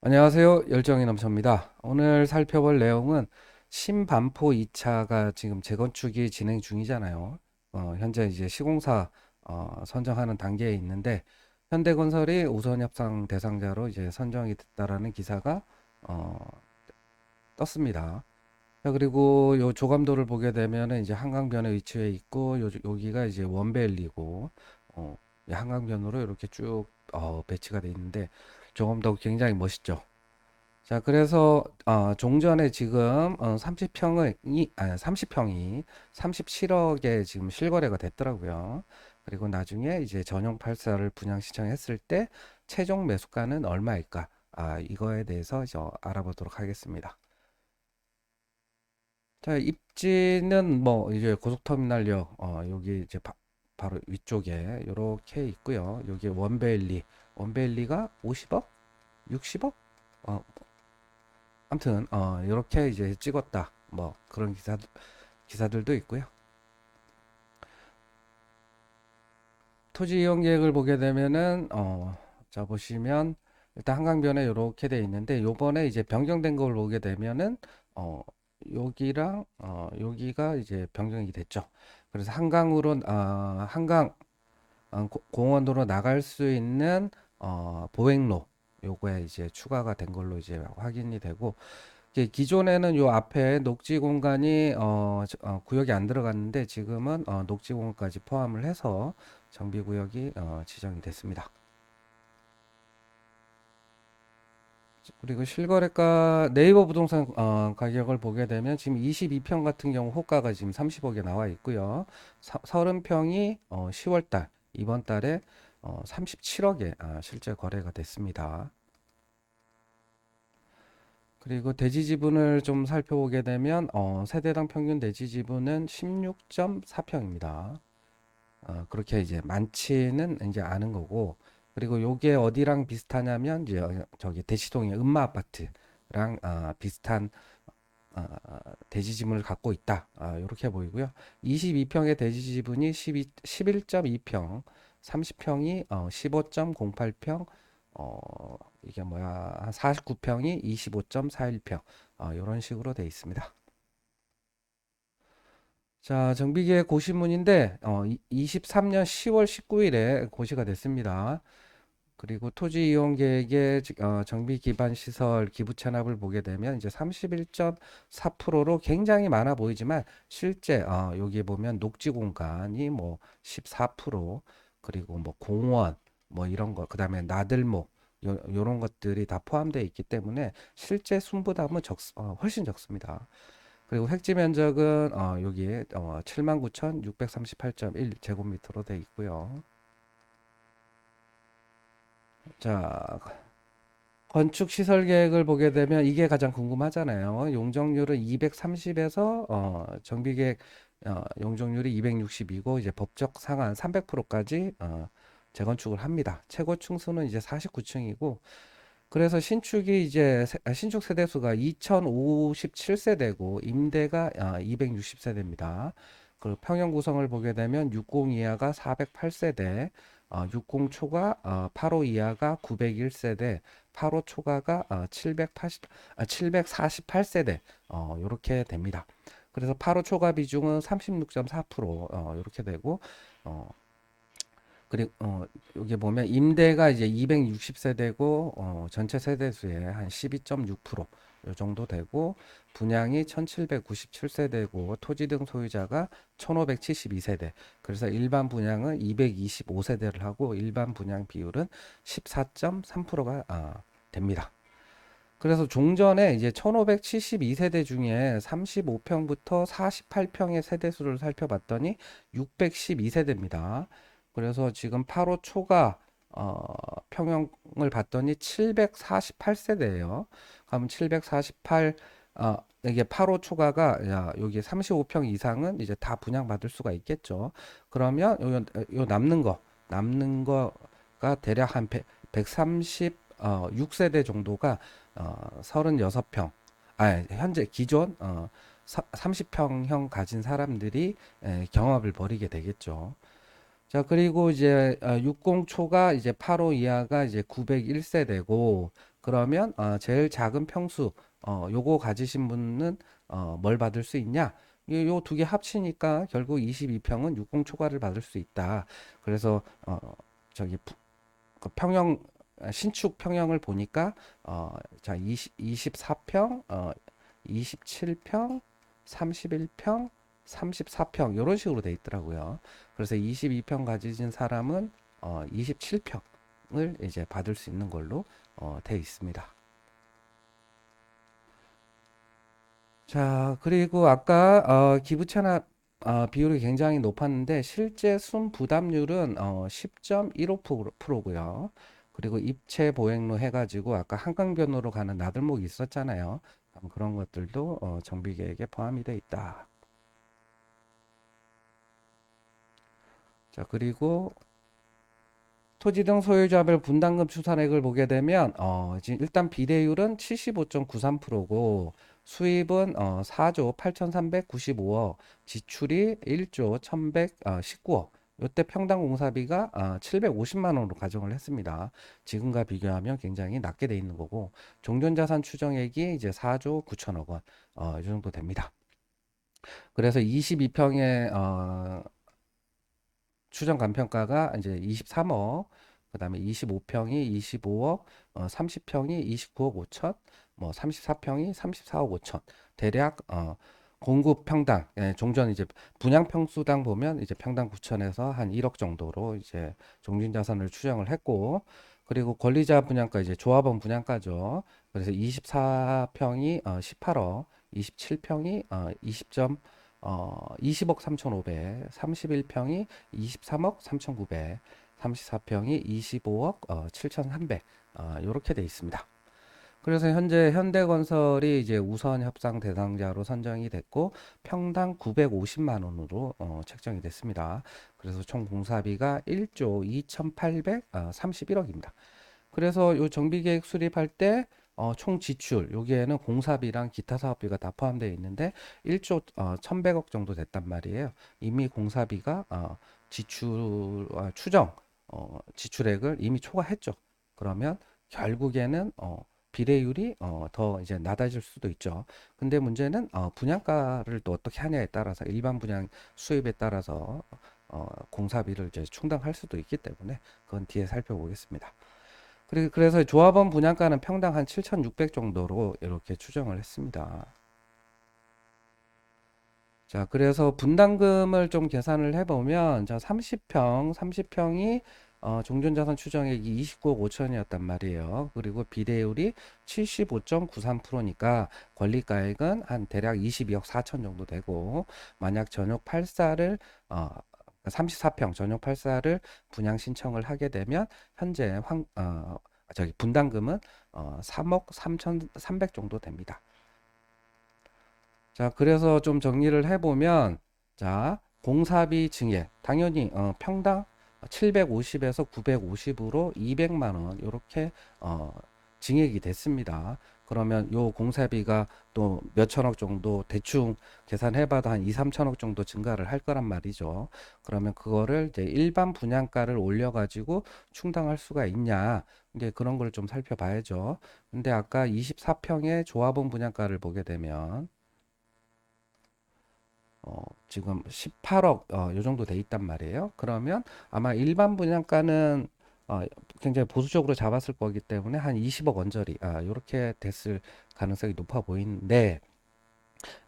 안녕하세요. 열정이 넘쳐입니다. 오늘 살펴볼 내용은 신반포 2차가 지금 재건축이 진행 중이잖아요. 현재 이제 시공사 선정하는 단계에 있는데 현대건설이 우선 협상 대상자로 이제 선정이 됐다라는 기사가 어, 떴습니다. 자, 그리고 요 조감도를 보게 되면은 이제 한강변에 위치해 있고 여기가 이제 원베일리고 한강변으로 이렇게 쭉 배치가 돼 있는데 조감도 굉장히 멋있죠. 자, 그래서 종전에 지금 30평이 37억에 지금 실거래가 됐더라고요. 그리고 나중에 이제 전용 8사를 분양 신청했을 때 최종 매수가는 얼마일까? 이거에 대해서 이제 알아보도록 하겠습니다. 자, 입지는 뭐 이제 고속터미널역 여기 이제 바로 위쪽에 이렇게 있고요. 여기 원베일리가 50억? 60억? 아무튼 이렇게 이제 찍었다. 뭐 그런 기사들도 있고요. 토지 이용 계획을 보게 되면은 자 보시면 일단 한강변에 이렇게 돼 있는데 요번에 이제 변경된 걸 보게 되면은 어 여기랑 여기가 이제 변경이 됐죠. 그래서 한강으로 한강 공원으로 나갈 수 있는 보행로 요거에 이제 추가가 된 걸로 이제 확인이 되고 기존에는 요 앞에 녹지 공간이 구역이 안 들어갔는데 지금은 녹지 공간까지 포함을 해서 정비 구역이 지정이 됐습니다. 그리고 실거래가 네이버 부동산 가격을 보게 되면 지금 22평 같은 경우 호가가 지금 30억에 나와 있고요. 30평이 10월 이번 달에 37억에 실제 거래가 됐습니다. 그리고 대지 지분을 좀 살펴보게 되면 세대당 평균 대지 지분은 16.4평입니다. 그렇게 이제 많지는 이제 않은 거고 그리고 요게 어디랑 비슷하냐면 이제 저기 대치동의 음마 아파트랑 비슷한 대지 지분을 갖고 있다. 이렇게 보이고요. 22평의 대지 지분이 11.2평, 30평이 15.08평, 이게 뭐야, 한 49평이 25.41평, 이런 식으로 돼 있습니다. 자, 정비계획 고시문인데, 23년 10월 19일에 고시가 됐습니다. 그리고 토지 이용 계획의 정비 기반 시설 기부 체납을 보게 되면 이제 31.4%로 굉장히 많아 보이지만 실제 여기 보면 녹지 공간이 뭐 14% 그리고 뭐 공원 뭐 이런 거 그다음에 나들목 요런 것들이 다 포함되어 있기 때문에 실제 순부담은 훨씬 적습니다. 그리고 획지 면적은 여기에 79,638.1 제곱미터로 되어 있고요. 자, 건축 시설 계획을 보게 되면 이게 가장 궁금하잖아요. 용적률은 230에서 정비 계획 용적률이 260이고 이제 법적 상한 300%까지 재건축을 합니다. 최고 층수는 이제 49층이고 그래서 신축이 이제 신축 세대 수가 2057세대고 임대가 260세대입니다. 그리고 평형 구성을 보게 되면 60 이하가 408세대, 60 초과 85 이하가 901세대, 85 초과가 748세대 이렇게 됩니다. 그래서 85 초과 비중은 36.4% 이렇게 되고 어, 그리고 여기 보면 임대가 이제 260세대고 전체 세대 수의 한 12.6%요 정도 되고 분양이 1797세대고 토지 등 소유자가 1572세대. 그래서 일반 분양은 225세대를 하고 일반 분양 비율은 14.3%가 됩니다. 그래서 종전에 이제 1572세대 중에 35평부터 48평의 세대 수를 살펴봤더니 612세대입니다. 그래서 지금 8호 초과 평형을 봤더니 748세대예요. 그럼 748 이게 8호 초과가 여기 35평 이상은 이제 다 분양받을 수가 있겠죠. 그러면 요 남는 거가 대략 한 136세대 정도가 36평 현재 기존 30평형 가진 사람들이 경합을 벌이게 되겠죠. 자, 그리고 이제 60초가 이제 85 이하가 이제 901세대고 그러면 제일 작은 평수 요거 가지신 분은 뭘 받을 수 있냐? 요 두 개 합치니까 결국 22평은 60 초과를 받을 수 있다. 그래서 저기 그 평형 신축 평형을 보니까 자 24평, 27평, 31평, 34평 이런 식으로 돼 있더라고요. 그래서 22평 가지신 사람은 27평을 이제 받을 수 있는 걸로 돼 있습니다. 자, 그리고 아까 기부 체납 비율이 굉장히 높았는데 실제 순 부담률은 10.15%고요. 그리고 입체 보행로 해가지고 아까 한강변으로 가는 나들목이 있었잖아요. 그런 것들도 정비 계획에 포함이 돼 있다. 자, 그리고 토지 등 소유자별 분담금 추산액을 보게 되면 지금 일단 비례율은 75.93%고 수입은 4조 8,395억, 지출이 1조 1,119억. 이때 평당 공사비가 750만 원으로 가정을 했습니다. 지금과 비교하면 굉장히 낮게 돼 있는 거고 종전자산 추정액이 이제 4조 9천억 원, 이 정도 됩니다. 그래서 22평의 추정 간평가가 이제 23억, 그다음에 25평이 25억, 30평이 29억 5천, 뭐 34평이 34억 5천. 대략 공급 평당, 종전 이제 분양 평수당 보면 이제 평당 9천에서 한 1억 정도로 이제 종전 자산을 추정을 했고, 그리고 권리자 분양가 이제 조합원 분양가죠. 그래서 24평이 18억, 27평이 20억 3,500, 31평이 23억 3,900, 34평이 25억 7,300, 이렇게 돼 있습니다. 그래서 현재 현대건설이 이제 우선 협상 대상자로 선정이 됐고 평당 950만 원으로 책정이 됐습니다. 그래서 총 공사비가 1조 2,831억입니다. 그래서 요 정비계획 수립할 때 총 지출 여기에는 공사비랑 기타 사업비가 다 포함되어 있는데 1조 1,100억 정도 됐단 말이에요. 이미 공사비가 지출 추정 지출액을 이미 초과했죠. 그러면 결국에는 비례율이 더 이제 낮아질 수도 있죠. 근데 문제는 분양가를 또 어떻게 하냐에 따라서 일반 분양 수입에 따라서 공사비를 이제 충당할 수도 있기 때문에 그건 뒤에 살펴보겠습니다. 그래서 조합원 분양가는 평당 한 7,600 정도로 이렇게 추정을 했습니다. 자, 그래서 분담금을 좀 계산을 해보면, 자, 30평이 종전자산 추정액이 29억 5천이었단 말이에요. 그리고 비례율이 75.93%니까 권리가액은 한 대략 22억 4천 정도 되고, 만약 전용 84를 34평 전용 84를 분양 신청을 하게 되면 현재 저기 분담금은 3억 3,300 정도 됩니다. 자, 그래서 좀 정리를 해보면, 자, 공사비 증액, 당연히, 평당 750에서 950으로 200만 원, 이렇게, 증액이 됐습니다. 그러면 요 공사비가 또 몇천억 정도 대충 계산해봐도 한 2, 3천억 정도 증가를 할 거란 말이죠. 그러면 그거를 이제 일반 분양가를 올려가지고 충당할 수가 있냐. 이제 그런 걸 좀 살펴봐야죠. 근데 아까 24평의 조합원 분양가를 보게 되면, 지금 18억 요 정도 돼 있단 말이에요. 그러면 아마 일반 분양가는 어, 굉장히 보수적으로 잡았을 거기 때문에 한 20억 언저리 이렇게 됐을 가능성이 높아 보이는데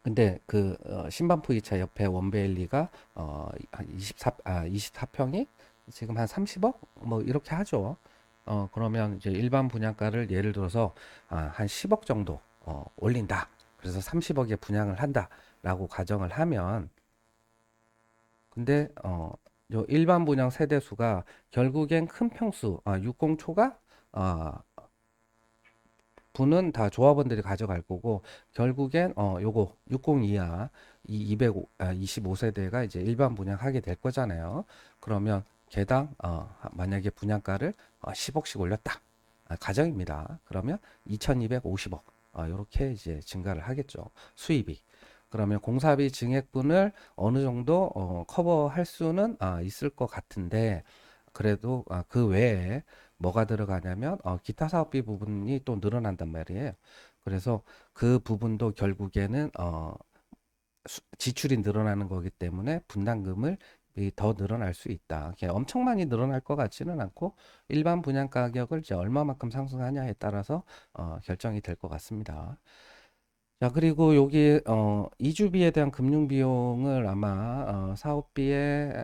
근데 그 신반포 2차 옆에 원베일리가 한 24평이 지금 한 30억 뭐 이렇게 하죠. 그러면 이제 일반 분양가를 예를 들어서 한 10억 정도 올린다. 그래서 30억에 분양을 한다라고 가정을 하면 근데 요 일반 분양 세대 수가 결국엔 큰 평수 60초가 분은 다 조합원들이 가져갈 거고 결국엔 요거 60 이하 이 225세대가 이제 일반 분양하게 될 거잖아요. 그러면 개당 만약에 분양가를 10억씩 올렸다. 가정입니다. 그러면 2250억 이렇게 이제 증가를 하겠죠. 수입이. 그러면 공사비 증액분을 어느 정도 커버할 수는 있을 것 같은데 그래도 그 외에 뭐가 들어가냐면 기타 사업비 부분이 또 늘어난단 말이에요. 그래서 그 부분도 결국에는 지출이 늘어나는 거기 때문에 분담금을 더 늘어날 수 있다. 엄청 많이 늘어날 것 같지는 않고 일반 분양 가격을 이제 얼마만큼 상승하냐에 따라서 결정이 될 것 같습니다. 자, 그리고 여기 이주비에 대한 금융 비용을 아마 사업비에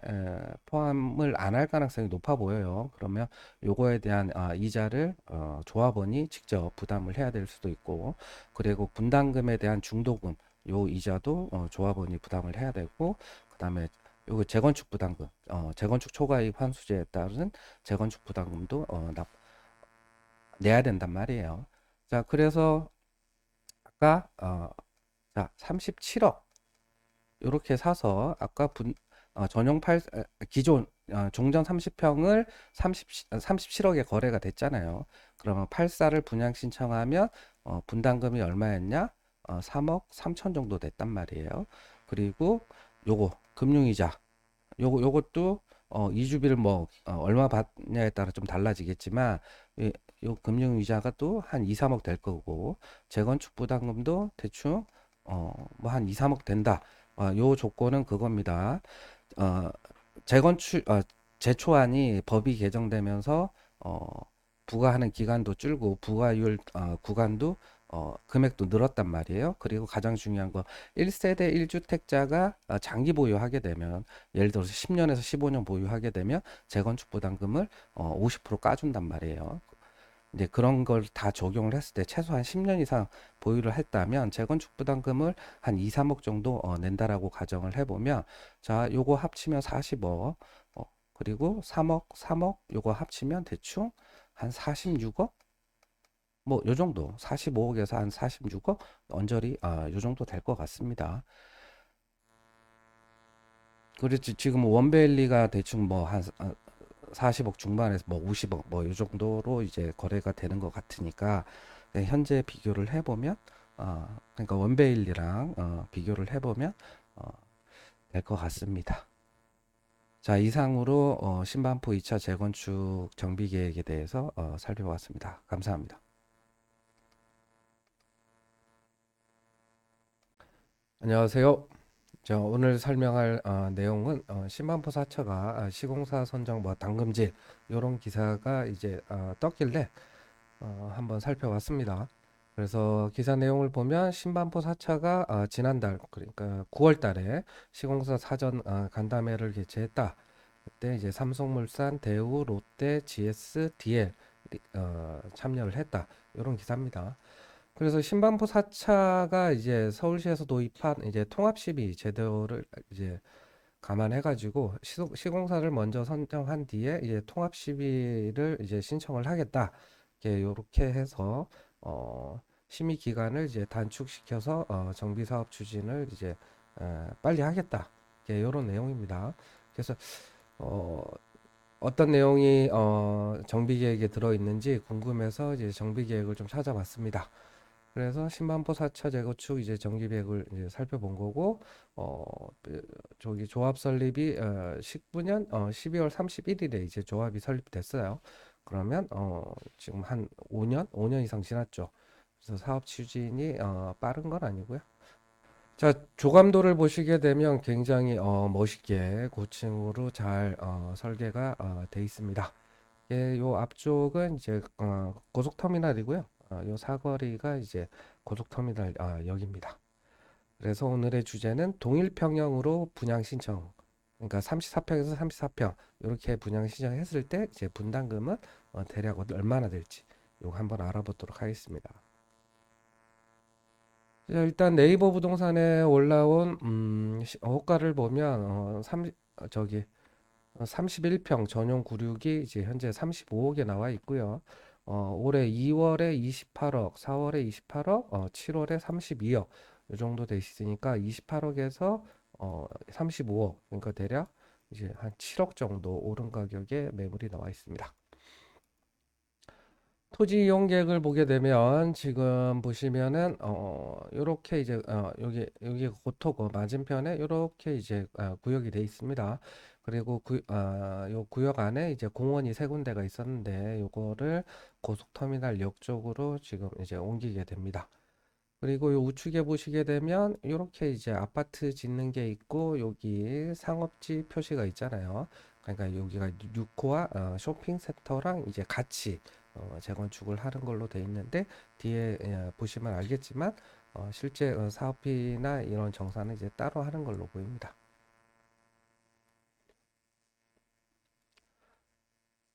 포함을 안 할 가능성이 높아 보여요. 그러면 요거에 대한 이자를 조합원이 직접 부담을 해야 될 수도 있고, 그리고 분담금에 대한 중도금 요 이자도 조합원이 부담을 해야 되고, 그다음에 요거 재건축 부담금, 재건축 초과이익 환수제에 따른 재건축 부담금도 내야 된단 말이에요. 자, 그래서 아까 자, 37억 이렇게 사서 아까 전용 기존 종전 30평을 37억에 거래가 됐잖아요. 그러면 84를 분양 신청하면 분담금이 얼마였냐? 3억 3천 정도 됐단 말이에요. 그리고 요거 금융이자 요것도 이주비를 뭐 얼마 받냐에 따라 좀 달라지겠지만 요 금융이자가 또 한 2, 3억 될 거고 재건축 부담금도 대충 뭐 한 2, 3억 된다. 요 조건은 그겁니다. 어, 제초안이 법이 개정되면서 부과하는 기간도 줄고 부과율 구간도 금액도 늘었단 말이에요. 그리고 가장 중요한 거 1세대 1주택자가 장기 보유하게 되면 예를 들어서 10년에서 15년 보유하게 되면 재건축 부담금을 50% 까준단 말이에요. 이제 그런 걸 다 적용을 했을 때 최소한 10년 이상 보유를 했다면 재건축 부담금을 한 2, 3억 정도 낸다라고 가정을 해보면 자, 요거 합치면 40억 그리고 3억 요거 합치면 대충 한 46억 뭐 요 정도 45억에서 한 46억 언저리 요 정도 될 것 같습니다. 그렇지 지금 원베일리가 대충 뭐 한 40억 중반에서 뭐 50억 뭐 이 정도로 이제 거래가 되는 것 같으니까 네, 현재 비교를 해보면 그러니까 원베일리랑 비교를 해보면 어, 될 것 같습니다. 자, 이상으로 신반포 2차 재건축 정비 계획에 대해서 살펴봤습니다. 감사합니다. 안녕하세요. 저 오늘 설명할 내용은 신반포 4차가 시공사 선정 뭐 당금질 이런 기사가 이제 떴길래 한번 살펴봤습니다. 그래서 기사 내용을 보면 신반포 4차가 지난달 그러니까 9월 달에 시공사 사전 간담회를 개최했다. 그때 이제 삼성물산, 대우, 롯데, GS, DL 참여를 했다. 이런 기사입니다. 그래서 신반포 4차가 이제 서울시에서 도입한 이제 통합시비 제도를 이제 감안해가지고 시공사를 먼저 선정한 뒤에 이제 통합시비를 이제 신청을 하겠다. 이렇게 해서 심의 기간을 이제 단축시켜서 정비 사업 추진을 이제 빨리 하겠다. 이런 내용입니다. 그래서 어, 어떤 내용이 정비 계획에 들어 있는지 궁금해서 이제 정비 계획을 좀 찾아봤습니다. 그래서 신반포 4차 재건축 이제 정기계획을 이제 살펴본 거고 어 저기 조합 설립이 19년 12월 31일에 이제 조합이 설립됐어요. 그러면 지금 한 5년 이상 지났죠. 그래서 사업 추진이 빠른 건 아니고요. 자, 조감도를 보시게 되면 굉장히 멋있게 고층으로 잘 설계가 돼 있습니다. 예, 요 앞쪽은 이제 고속터미널이고요. 요 사거리가 이제 고속터미널 역입니다. 그래서 오늘의 주제는 동일평형으로 분양 신청. 그러니까 34평에서 34평 이렇게 분양 신청했을 때 이제 분담금은 대략 얼마나 될지 요거 한번 알아보도록 하겠습니다. 자, 일단 네이버 부동산에 올라온 호가를 보면 저기 31평 전용 구륙이 이제 현재 35억에 나와 있고요. 올해 2월에 28억, 4월에 28억, 7월에 32억 이 정도 돼 있으니까 28억에서 35억 그러니까 대략 이제 한 7억 정도 오른 가격에 매물이 나와 있습니다. 토지 이용 계획을 보게 되면 지금 보시면은 요렇게 이제 여기 고토고 맞은편에 요렇게 이제 구역이 돼 있습니다. 그리고 요 구역 안에 이제 공원이 세 군데가 있었는데 요거를 고속터미널 역 쪽으로 지금 이제 옮기게 됩니다. 그리고 요 우측에 보시게 되면 이렇게 이제 아파트 짓는 게 있고 여기 상업지 표시가 있잖아요. 그러니까 여기가 뉴코아 쇼핑센터랑 이제 같이 재건축을 하는 걸로 돼 있는데 뒤에 보시면 알겠지만 실제 사업비나 이런 정산은 이제 따로 하는 걸로 보입니다.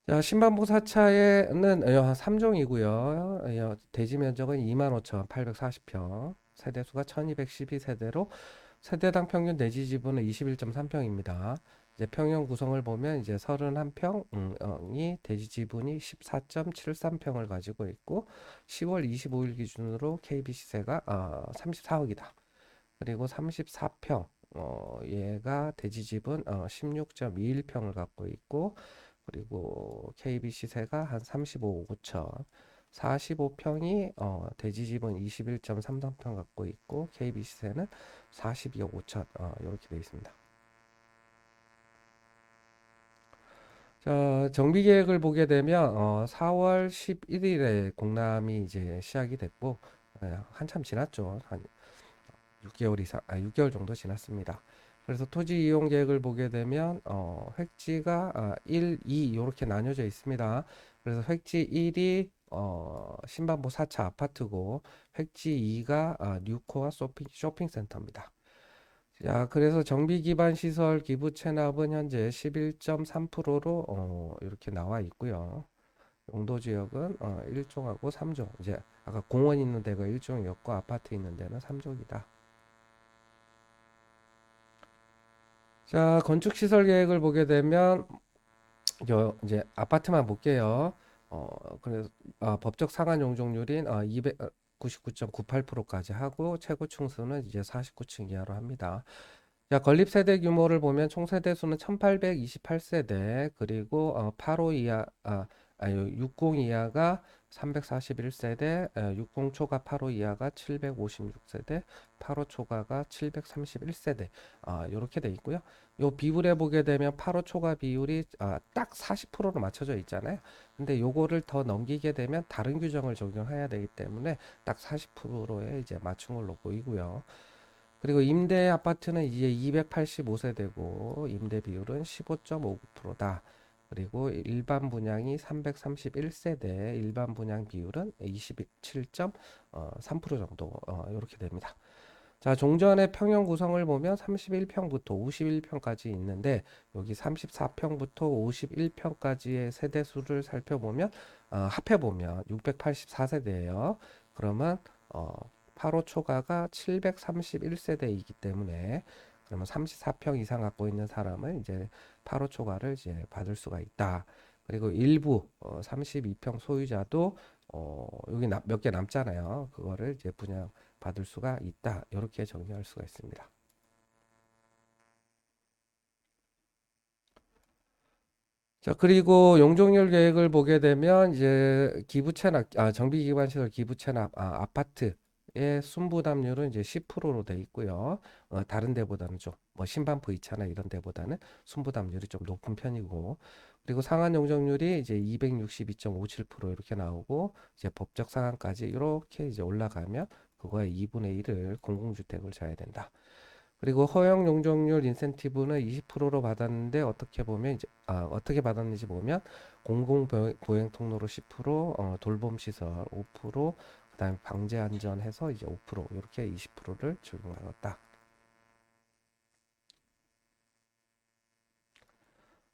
자, 신반부 사차에는 3종이고요. 대지 면적은 25,840평, 세대수가 1212세대로 세대당 평균 내지 지분은 21.3평입니다. 이제 평형 구성을 보면 이제 31평이 대지 지분이 14.73평을 가지고 있고 10월 25일 기준으로 KB 시세가 34억이다. 그리고 34평 얘가 대지 지분 16.21평을 갖고 있고 그리고 KB 시세가 한 35억 5천 45평이 대지 지분 21.33평 갖고 있고 KB 시세는 42억 5천 이렇게 되어 있습니다. 자, 정비 계획을 보게 되면 4월 11일에 공람이 이제 시작이 됐고 한참 지났죠. 한 6개월 이상, 6개월 정도 지났습니다. 그래서 토지 이용 계획을 보게 되면 획지가 1, 2 이렇게 나뉘어져 있습니다. 그래서 획지 1이 신반부 4차 아파트고 획지 2가 뉴코아 쇼핑센터입니다. 자, 그래서 정비 기반 시설 기부 체납은 현재 11.3%로 이렇게 나와 있고요. 용도 지역은 1종하고 3종. 이제 아까 공원 있는 데가 1종이었고 아파트 있는 데는 3종이다. 자, 건축 시설 계획을 보게 되면 이제 아파트만 볼게요. 그래서 법적 상한 용적률인 299.98%까지 하고 최고 층수는 이제 49층 이하로 합니다. 자, 건립 세대 규모를 보면 총 세대 수는 1828세대, 그리고 85 이하, 60 이하가 341세대, 60 초과 85 이하가 756세대, 85 초과가 731세대, 이렇게 돼 있고요. 요 비율에 보게 되면 85 초과 비율이 딱 40%로 맞춰져 있잖아요. 근데 요거를 더 넘기게 되면 다른 규정을 적용해야 되기 때문에 딱 40%에 이제 맞춘 걸로 보이고요. 그리고 임대 아파트는 이제 285세대고 임대 비율은 15.59%다. 그리고 일반 분양이 331세대, 일반 분양 비율은 27.3% 정도 이렇게 됩니다. 자, 종전의 평형 구성을 보면 31평부터 51평까지 있는데 여기 34평부터 51평까지의 세대 수를 살펴보면 합해 보면 684세대예요. 그러면 8호 초과가 731세대이기 때문에 그러면 34평 이상 갖고 있는 사람은 이제 8호 초과를 이제 받을 수가 있다. 그리고 일부 32평 소유자도 여기 몇 개 남잖아요. 그거를 이제 분양 받을 수가 있다. 이렇게 정리할 수가 있습니다. 자, 그리고 용적률 계획을 보게 되면 이제 기부 체납, 정비 기반 시설 기부 체납, 아파트의 순부담률은 이제 10%로 돼 있고요. 다른 데보다는 좀, 뭐 신반포 2차나 이런 데보다는 순부담률이 좀 높은 편이고, 그리고 상한 용적률이 이제 262.57% 이렇게 나오고, 이제 법적 상한까지 이렇게 이제 올라가면 그거의 2분의 1을 공공주택을 져야 된다. 그리고 허용 용적률 인센티브는 20%로 받았는데 어떻게 보면 이제 어떻게 받았는지 보면 공공 보행 통로로 10%, 돌봄 시설 5%, 그다음에 방제 안전 해서 이제 5% 이렇게 20%를 적용받았다.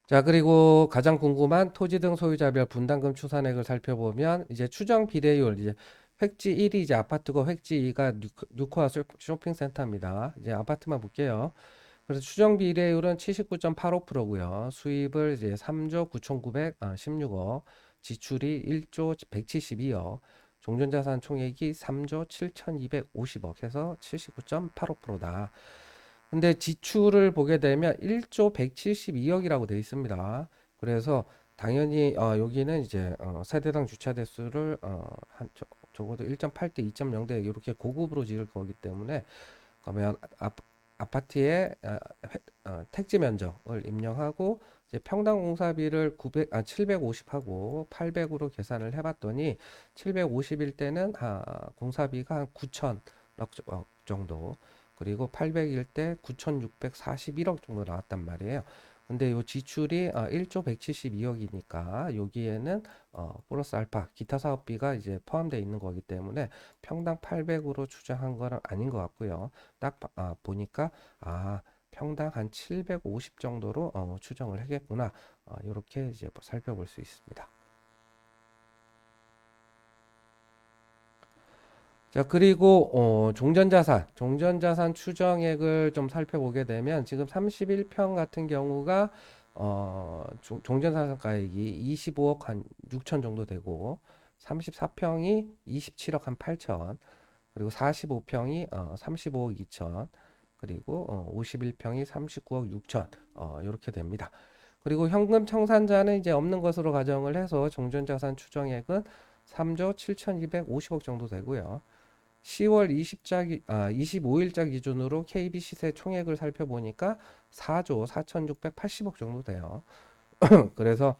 자, 그리고 가장 궁금한 토지 등 소유자별 분담금 추산액을 살펴보면 이제 추정 비례율 이제 획지 1이 이제 아파트고 획지 2가 뉴코아 쇼핑센터입니다. 이제 아파트만 볼게요. 그래서 추정 비례율은 79.85%고요. 수입을 이제 3조 9,916억, 지출이 1조 172억, 종전자산 총액이 3조 7,250억 해서 79.85%다. 근데 지출을 보게 되면 1조 172억이라고 되어 있습니다. 그래서 당연히 여기는 이제 세대당 주차 대수를 적어도 1.8대 2.0대 이렇게 고급으로 지을 거기 때문에 그러면 아파트의 택지 면적을 입력하고 이제 평당 공사비를 750하고 800으로 계산을 해봤더니 750일 때는 공사비가 한 9천억 정도, 그리고 800일 때 9,641억 정도 나왔단 말이에요. 근데 요 지출이 1조 172억이니까 여기에는 플러스 알파 기타 사업비가 이제 포함되어 있는 거기 때문에 평당 800으로 추정한 거는 아닌 것 같고요. 딱 보니까 평당 한 750 정도로 추정을 하겠구나. 이렇게 이제 살펴볼 수 있습니다. 자, 그리고 종전자산 추정액을 좀 살펴보게 되면 지금 31평 같은 경우가 종전자산 가액이 25억 한 6천 정도 되고, 34평이 27억 한 8천, 그리고 45평이 35억 2천, 그리고 51평이 39억 6천, 이렇게 됩니다. 그리고 현금 청산자는 이제 없는 것으로 가정을 해서 종전자산 추정액은 3조 7,250억 정도 되고요. 10월 25일자 기준으로 KB 시세 총액을 살펴보니까 4조 4,680억 정도 돼요. 그래서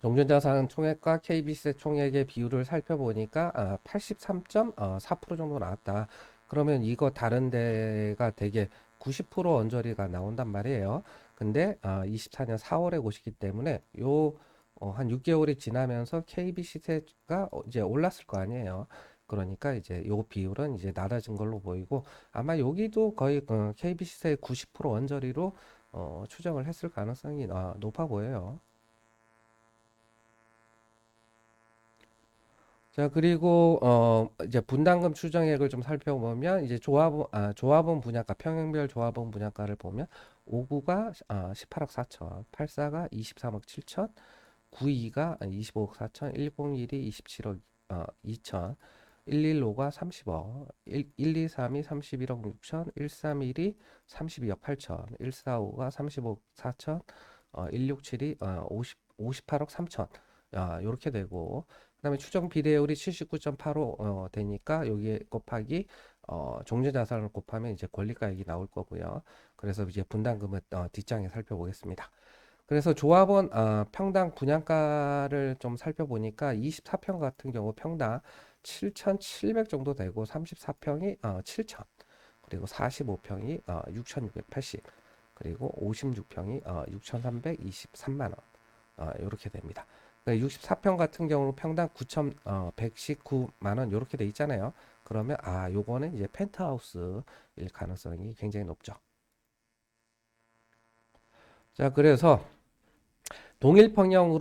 종전자산 총액과 KB 시세 총액의 비율을 살펴보니까 83.4% 정도 나왔다. 그러면 이거 다른 데가 되게 90% 언저리가 나온단 말이에요. 근데 24년 4월에 오시기 때문에 한 6개월이 지나면서 KB 시세가 이제 올랐을 거 아니에요. 그러니까 이제 요 비율은 이제 낮아진 걸로 보이고, 아마 여기도 거의 KB 시세의 90% 언저리로 추정을 했을 가능성이 높아 보여요. 자, 그리고 이제 분담금 추정액을 좀 살펴보면 이제 조합원 분양가 평형별 조합원 분양가를 보면 59가 18억 4천, 84가 23억 7천, 92가 25억 4천, 101이 27억 2천, 115가 30억, 123이 31억 6천, 131이 32억 8천, 145가 35억 4천, 167이 58억 3천, 이렇게 되고, 그다음에 추정 비례율이 79.85 되니까 여기에 곱하기 종전 자산을 곱하면 이제 권리가액이 나올 거고요. 그래서 이제 분담금은 뒷장에 살펴보겠습니다. 그래서 조합원 평당 분양가를 좀 살펴보니까 24평 같은 경우 평당 7,700 정도 되고, 34평이 7,000, 그리고 45평이 6,680, 그리고 56평이 6,323만 원, 이렇게 됩니다. 64평 같은 경우 평당 9,119만 원 이렇게 돼 있잖아요. 그러면 요거는 이제 펜트하우스일 가능성이 굉장히 높죠. 자, 그래서 동일평형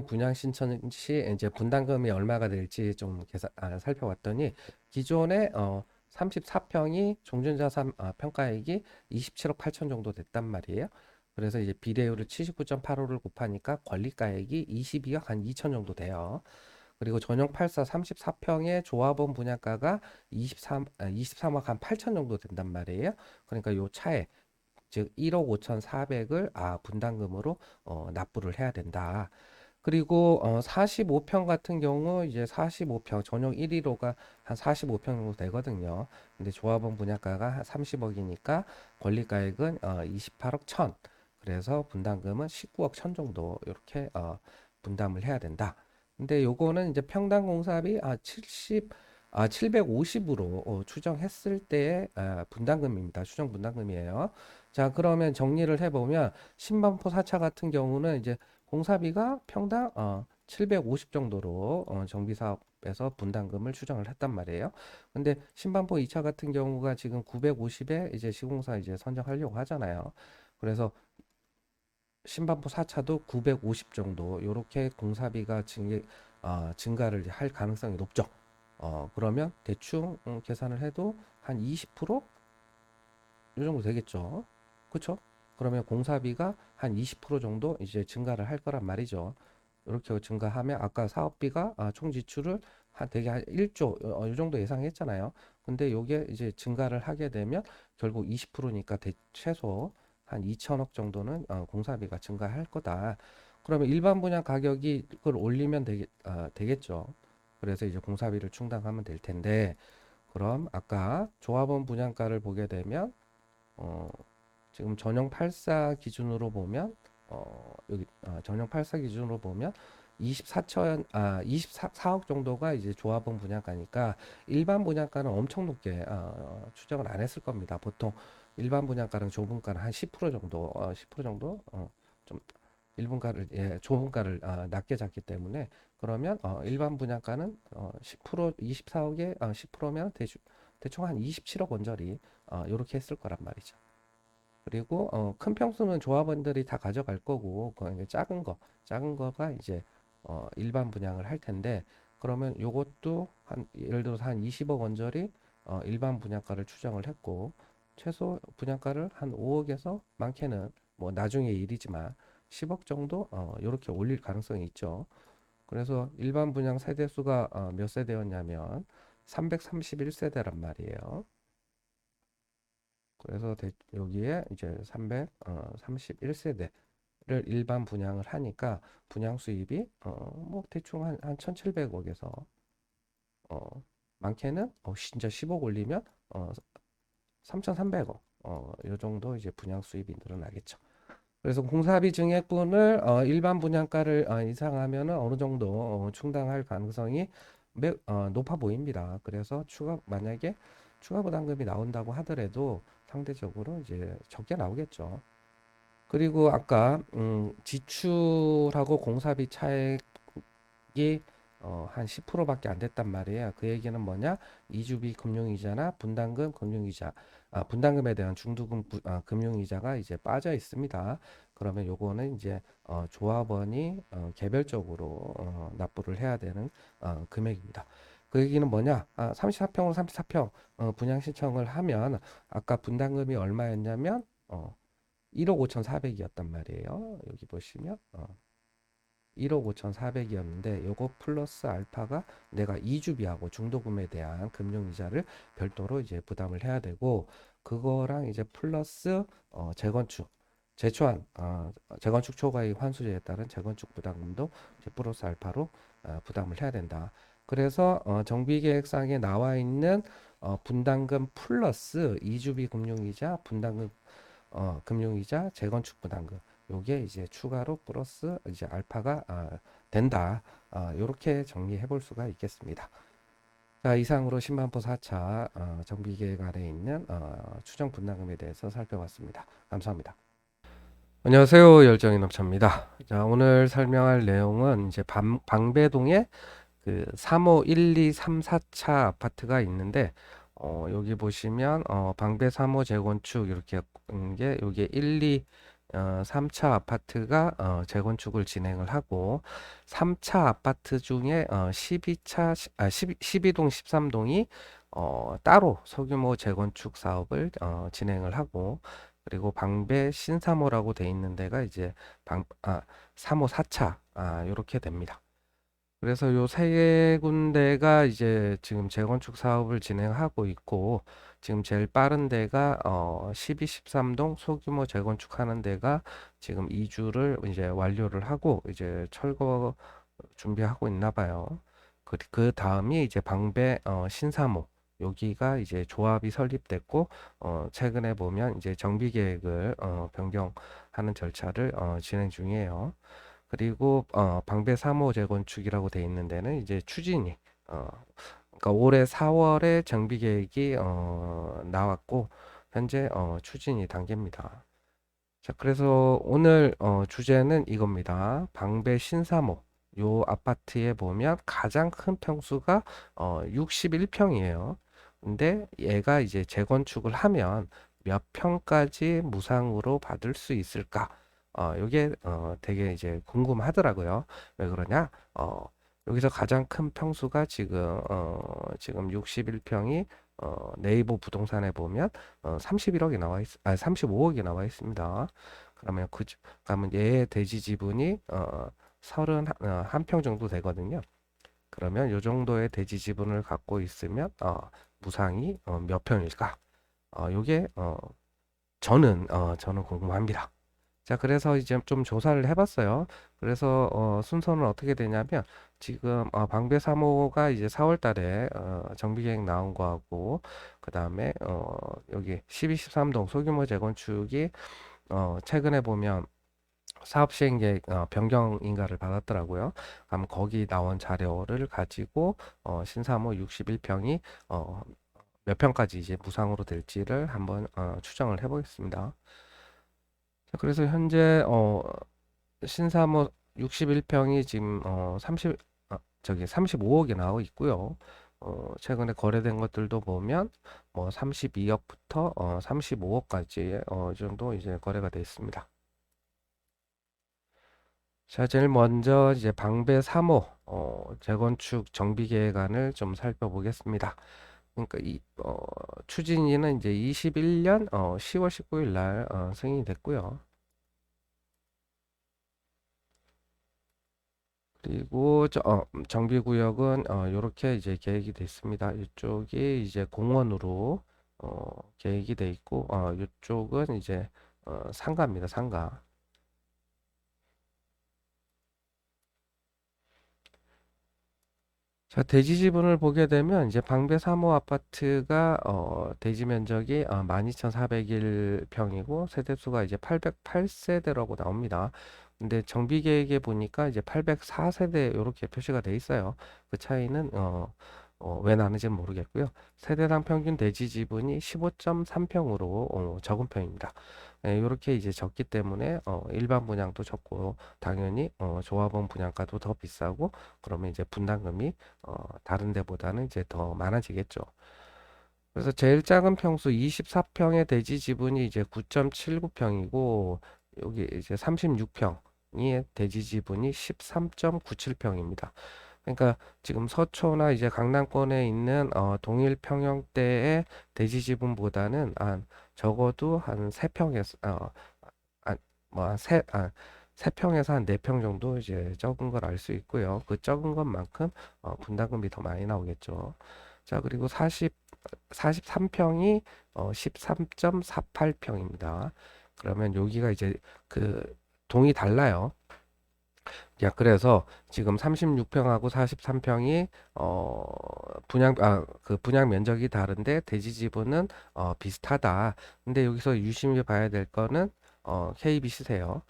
분양 신청 시 이제 분담금이 얼마가 될지 좀 살펴봤더니, 기존에 34평이 종전자산 평가액이 27억 8천 정도 됐단 말이에요. 그래서 이제 비례율을 79.85를 곱하니까 권리가액이 22억 한 2천 정도 돼요. 그리고 전용 84 34평의 조합원 분양가가 23억 한 8천 정도 된단 말이에요. 그러니까 요 차에, 즉 1억 5,400을 분담금으로 납부를 해야 된다. 그리고 45평 같은 경우 이제 45평 전용 115가 한 45평 정도 되거든요. 근데 조합원 분양가가 한 30억이니까 권리가액은 28억 1천. 그래서 분담금은 19억 1천 정도 이렇게 분담을 해야 된다. 근데 요거는 이제 평당 공사비 750으로 추정했을 때의 분담금입니다. 추정 분담금이에요. 자, 그러면 정리를 해보면 신반포 4차 같은 경우는 이제 공사비가 평당 750 정도로 정비사업에서 분담금을 추정을 했단 말이에요. 근데 신반포 2차 같은 경우가 지금 950에 이제 시공사 이제 선정하려고 하잖아요. 그래서 신반포 4차도 950 정도 요렇게 공사비가 증가를 할 가능성이 높죠. 그러면 대충 계산을 해도 한 20%? 이 정도 되겠죠. 그쵸? 그러면 공사비가 한 20% 정도 이제 증가를 할 거란 말이죠. 이렇게 증가하면 아까 사업비가 총 지출을 대개 한 1조 이 정도 예상했잖아요. 근데 요게 이제 증가를 하게 되면 결국 20%니까 최소 한 2천억 정도는 공사비가 증가할 거다. 그러면 일반 분양 가격이 그걸 올리면 되겠죠. 그래서 이제 공사비를 충당하면 될 텐데, 그럼 아까 조합원 분양가를 보게 되면 어, 지금 전용 84 기준으로 보면 여기 전용 84 기준으로 보면 24억 정도가 이제 조합원 분양가니까 일반 분양가는 엄청 높게 추정을 안 했을 겁니다. 보통 일반 분양가는 좁은가는 한 10% 정도, 10% 정도 좀 일분가를 좁은가를 낮게 잡기 때문에 그러면 일반 분양가는 10% 24억에 10%면 대충 한 27억 원저리 이렇게 했을 거란 말이죠. 그리고 큰 평수는 조합원들이 다 가져갈 거고 그 작은 거가 이제 일반 분양을 할 텐데 그러면 요것도 한 예를 들어서 한 20억 원짜리 일반 분양가를 추정을 했고 최소 분양가를 한 5억에서 많게는 뭐 나중에 일이지만 10억 정도 요렇게 올릴 가능성이 있죠. 그래서 일반 분양 세대 수가 몇 세대였냐면 331세대란 말이에요. 그래서 여기에 이제 331세대를 일반 분양을 하니까 분양 수입이 뭐 대충 한 1700억에서 어, 많게는 진짜 10억 올리면 3300억 요 정도 이제 분양 수입이 늘어나겠죠. 그래서 공사비 증액분을 일반 분양가를 이상하면은 어느 정도 충당할 가능성이 높아 보입니다. 그래서 만약에 추가 부담금이 나온다고 하더라도 상대적으로 이제 적게 나오겠죠. 그리고 아까 지출하고 공사비 차액이 한 10%밖에 안 됐단 말이에요. 그 얘기는 뭐냐? 이주비 금융이자나 분담금 금융이자, 분담금에 대한 중도금 금융이자가 이제 빠져 있습니다. 그러면 요거는 이제 조합원이 개별적으로 납부를 해야 되는 금액입니다. 그 얘기는 뭐냐? 34평으로 34평 분양 신청을 하면 아까 분담금이 얼마였냐면 1억 5,400이었단 말이에요. 여기 보시면 1억 5,400이었는데 요거 플러스 알파가 내가 이주비하고 중도금에 대한 금융이자를 별도로 이제 부담을 해야 되고 그거랑 이제 플러스 재건축 초과이익 환수제에 따른 재건축 부담금도 이제 플러스 알파로 부담을 해야 된다. 그래서 정비계획상에 나와 있는 분담금 플러스 이주비 금융이자 분담금 금융이자 재건축 부담금 요게 이제 추가로 플러스 이제 알파가 된다. 요렇게 정리해 볼 수가 있겠습니다. 자, 이상으로 신반포 4차 정비계획 아래에 있는 추정 분담금에 대해서 살펴봤습니다. 감사합니다. 안녕하세요. 열정의 넘쳐입니다. 자, 오늘 설명할 내용은 이제 방배동에 그 3호 1, 2, 3, 4차 아파트가 있는데 여기 보시면 방배 3호 재건축 이렇게 게 여기 1, 2, 3차 아파트가 재건축을 진행을 하고 3차 아파트 중에 12차 12동 13동이 따로 소규모 재건축 사업을 진행을 하고 그리고 방배 신사모라고 돼 있는 데가 이제 3호 4차 이렇게 됩니다. 그래서 요 세 군데가 이제 지금 재건축 사업을 진행하고 있고 지금 제일 빠른 데가 12, 13동 소규모 재건축하는 데가 지금 2주를 이제 완료를 하고 이제 철거 준비하고 있나 봐요. 그 다음이 이제 방배 신사모 여기가 이제 조합이 설립됐고 최근에 보면 이제 정비 계획을 변경하는 절차를 진행 중이에요. 그리고 방배 3호 재건축이라고 돼 있는 데는 이제 추진이 그러니까 올해 4월에 정비 계획이 나왔고 현재 추진이 단계입니다. 자, 그래서 오늘 주제는 이겁니다. 방배 신사모 요 아파트에 보면 가장 큰 평수가 61평이에요. 근데 얘가 이제 재건축을 하면 몇 평까지 무상으로 받을 수 있을까? 요게 되게 이제 궁금하더라고요. 왜 그러냐? 여기서 가장 큰 평수가 지금 61평이 네이버 부동산에 보면 31억이 35억이 나와 있습니다. 그러면 얘의 대지 지분이 31평 정도 되거든요. 그러면 요 정도의 대지 지분을 갖고 있으면 무상이 몇 평일까? 요게 저는 궁금합니다. 자, 그래서 이제 좀 조사를 해봤어요. 그래서 순서는 어떻게 되냐면 지금 방배 3호가 이제 4월 달에 정비계획 나온 거하고 그 다음에 여기 12, 13동 소규모 재건축이 최근에 보면 사업 시행 계획 변경 인가를 받았더라고요. 그럼 거기 나온 자료를 가지고 신사모 61평이 몇 평까지 이제 무상으로 될지를 한번 추정을 해보겠습니다. 자, 그래서 현재 신사모 61평이 지금 35억에 나오고 있고요. 최근에 거래된 것들도 보면 뭐 32억부터 35억까지 이 정도 이제 거래가 되어 있습니다. 자, 제일 먼저 이제 방배 3호 재건축 정비 계획안을 좀 살펴보겠습니다. 그러니까 추진위는 이제 21년 10월 19일 날 승인이 됐고요. 그리고 정비구역은 이렇게 이제 계획이 돼 있습니다. 이쪽이 이제 공원으로 계획이 돼 있고 이쪽은 이제 상가입니다. 상가. 자, 대지 지분을 보게 되면 이제 방배 3호 아파트가 대지 면적이 12,401평이고 세대수가 이제 808세대라고 나옵니다. 근데 정비 계획에 보니까 이제 804세대 이렇게 표시가 돼 있어요. 그 차이는 왜 나는지는 모르겠고요. 세대당 평균 대지 지분이 15.3평으로 적은 편입니다. 이렇게 이제 적기 때문에 일반 분양도 적고 당연히 조합원 분양가도 더 비싸고 그러면 이제 분담금이 다른 데보다는 이제 더 많아지겠죠. 그래서 제일 작은 평수 24평의 대지 지분이 이제 9.79평이고 여기 이제 36평이 대지 지분이 13.97평입니다. 그러니까 지금 서초나 이제 강남권에 있는 동일 평형대의 대지 지분보다는 한 적어도 한 3평에서 세평에서 한 4평 정도 이제 적은 걸 알 수 있고요. 그 적은 것만큼 분담금이 더 많이 나오겠죠. 자, 그리고 43평이 13.48평입니다. 그러면 여기가 이제 그 동이 달라요. 야, 그래서 지금 36평하고 43평이 그 분양 면적이 다른데 대지 지분은 비슷하다. 근데 여기서 유심히 봐야 될 거는 KB 시세요.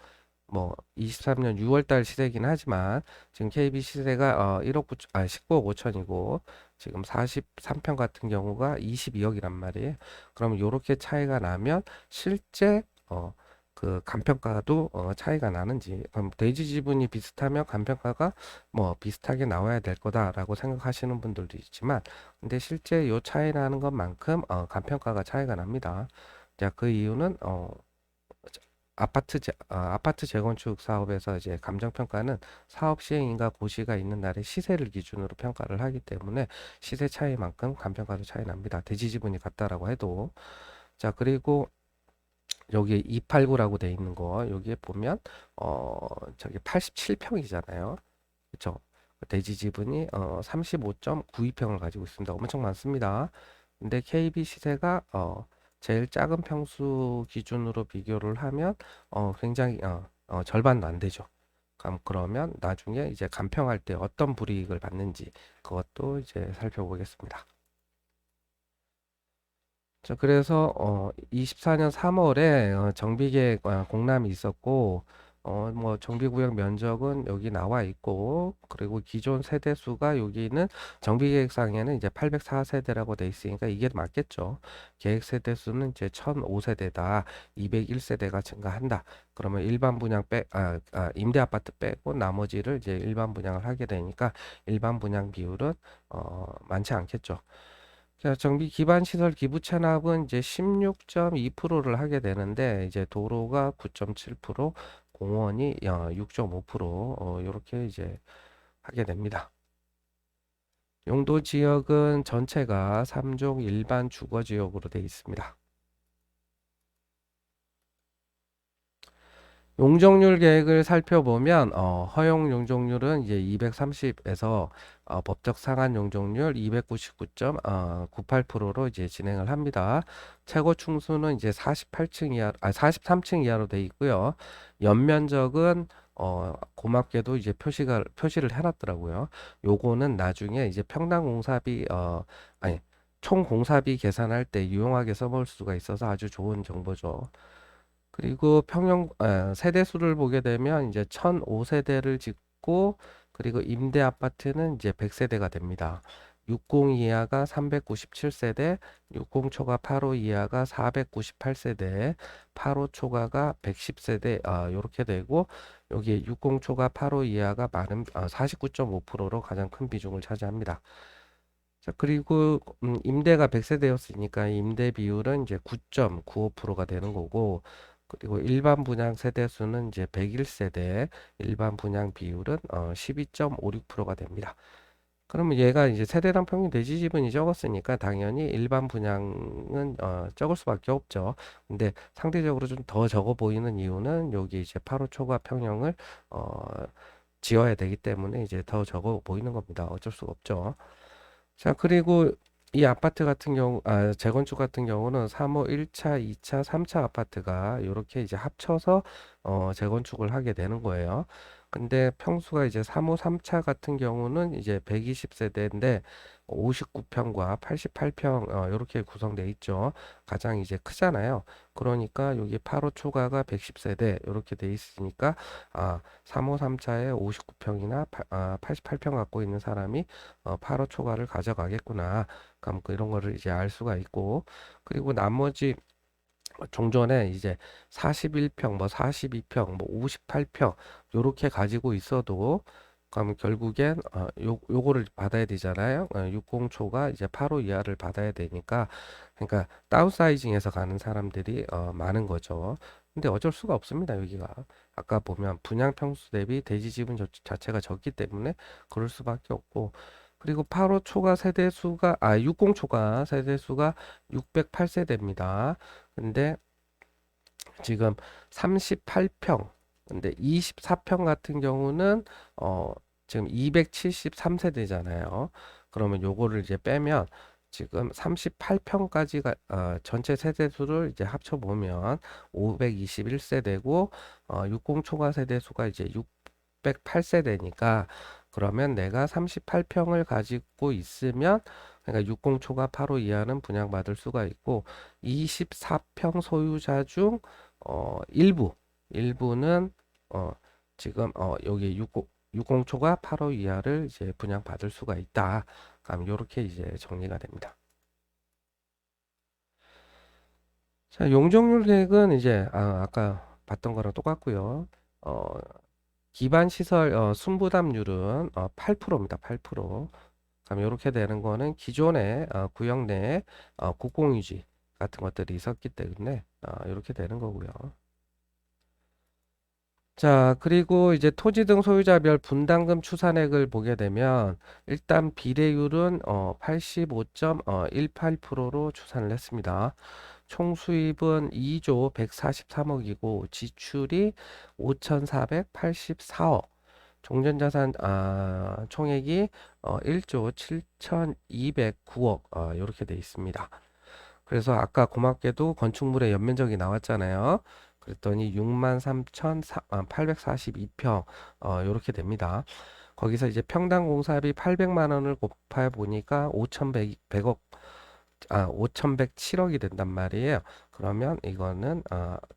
뭐 23년 6월 달 시세긴 하지만 지금 KB 시세가 19억 5천이고 지금 43평 같은 경우가 22억이란 말이에요. 그럼 요렇게 차이가 나면 실제 그 간평가도 차이가 나는지 그럼 대지 지분이 비슷하면 간평가가 뭐 비슷하게 나와야 될 거다라고 생각하시는 분들도 있지만 근데 실제 요 차이 나는 것만큼 간평가가 차이가 납니다. 자, 그 이유는 아파트 재건축 사업에서 이제 감정평가는 사업 시행인가 고시가 있는 날의 시세를 기준으로 평가를 하기 때문에 시세 차이만큼 감평가도 차이 납니다. 대지 지분이 같다라고 해도. 자, 그리고 여기 289라고 돼 있는 거 여기에 보면 저기 87평이잖아요. 그쵸? 대지 지분이 35.92평을 가지고 있습니다. 엄청 많습니다. 근데 KB 시세가 제일 작은 평수 기준으로 비교를 하면 굉장히 절반도 안 되죠. 그러면 나중에 이제 간평할 때 어떤 불이익을 받는지 그것도 이제 살펴보겠습니다. 자, 그래서 24년 3월에 정비계획 공람이 있었고 뭐 정비구역 면적은 여기 나와 있고 그리고 기존 세대수가 여기는 정비계획상에는 이제 804세대라고 돼 있으니까 이게 맞겠죠. 계획 세대수는 이제 1005세대다. 201세대가 증가한다. 그러면 일반 분양 임대 아파트 빼고 나머지를 이제 일반 분양을 하게 되니까 일반 분양 비율은 많지 않겠죠. 자, 정비 기반 시설 기부 체납은 이제 16.2%를 하게 되는데 이제 도로가 9.7%, 공원이 6.5% 이렇게 이제 하게 됩니다. 용도 지역은 전체가 3종 일반 주거 지역으로 되어 있습니다. 용적률 계획을 살펴보면 허용 용적률은 이제 230에서 법적 상한 용적률 299.98%로 이제 진행을 합니다. 최고 층수는 이제 48층 이하, 43층 이하로 돼 있고요. 연면적은 고맙게도 이제 표시를 해놨더라고요. 요거는 나중에 이제 평당 공사비 아니 총 공사비 계산할 때 유용하게 써볼 수가 있어서 아주 좋은 정보죠. 그리고 세대수를 보게 되면 이제 1005세대를 짓고 그리고 임대 아파트는 이제 100세대가 됩니다. 60 이하가 397세대, 60 초과 85 이하가 498세대, 85 초과가 110세대 이렇게 되고 여기 60 초과 85 이하가 많은 49.5%로 가장 큰 비중을 차지합니다. 자, 그리고 임대가 100세대였으니까 임대 비율은 이제 9.95%가 되는 거고, 그리고 일반 분양 세대 수는 이제 101세대, 일반 분양 비율은 12.56%가 됩니다. 그러면 얘가 이제 세대당 평균 대지 지분이 적었으니까 당연히 일반 분양은 적을 수밖에 없죠. 근데 상대적으로 좀 더 적어 보이는 이유는 여기 이제 8호 초과 평형을 어, 지어야 되기 때문에 이제 더 적어 보이는 겁니다. 어쩔 수가 없죠. 자, 그리고 이 아파트 같은 경우, 재건축 같은 경우는 3호 1차, 2차, 3차 아파트가 이렇게 이제 합쳐서 재건축을 하게 되는 거예요. 근데 평수가 이제 3호 3차 같은 경우는 이제 120세대인데 59평과 88평 이렇게 구성되어 있죠. 가장 이제 크잖아요. 그러니까 여기 8호 초과가 110세대 이렇게 돼 있으니까 3호 3차에 59평이나 88평 갖고 있는 사람이 8호 초과를 가져가겠구나. 그럼 이런 거를 이제 알 수가 있고, 그리고 나머지 종전에 이제 41평, 뭐 42평, 뭐 58평 요렇게 가지고 있어도 그럼 결국엔 요거를 받아야 되잖아요. 60초가 이제 8호 이하를 받아야 되니까 그러니까 다운사이징해서 가는 사람들이 많은 거죠. 근데 어쩔 수가 없습니다. 여기가 아까 보면 분양 평수 대비 대지 지분 자체가 적기 때문에 그럴 수밖에 없고, 그리고 8호 초과 세대수가 60 초과 세대수가 608세대입니다. 근데 지금 38평, 근데 24평 같은 경우는 지금 273세대잖아요. 그러면 요거를 이제 빼면 지금 38평까지가 전체 세대수를 이제 합쳐 보면 521세대고 60 초과 세대수가 이제 608세대니까 그러면 내가 38평을 가지고 있으면 그러니까 60 초과 85 이하는 분양받을 수가 있고 24평 소유자 중 일부는 지금 여기 60 초과 85 이하를 이제 분양받을 수가 있다. 그럼 이렇게 이제 정리가 됩니다. 자, 용적률 계획은 이제 아까 봤던 거랑 똑같고요. 어, 기반 시설 순부담률은 8%입니다. 8%. 그럼 이렇게 되는 거는 기존의 구역 내에 국공유지 같은 것들이 있었기 때문에 이렇게 되는 거고요. 자, 그리고 이제 토지 등 소유자별 분담금 추산액을 보게 되면 일단 비례율은 85.18%로 추산을 했습니다. 총 수입은 2조 143억이고 지출이 5,484억. 종전자산 총액이 1조 7,209억 이렇게 돼 있습니다. 그래서 아까 고맙게도 건축물의 연면적이 나왔잖아요. 그랬더니 63,842평 이렇게 됩니다. 거기서 이제 평당 공사비 800만 원을 곱해 보니까 5,107억이 된단 말이에요. 그러면 이거는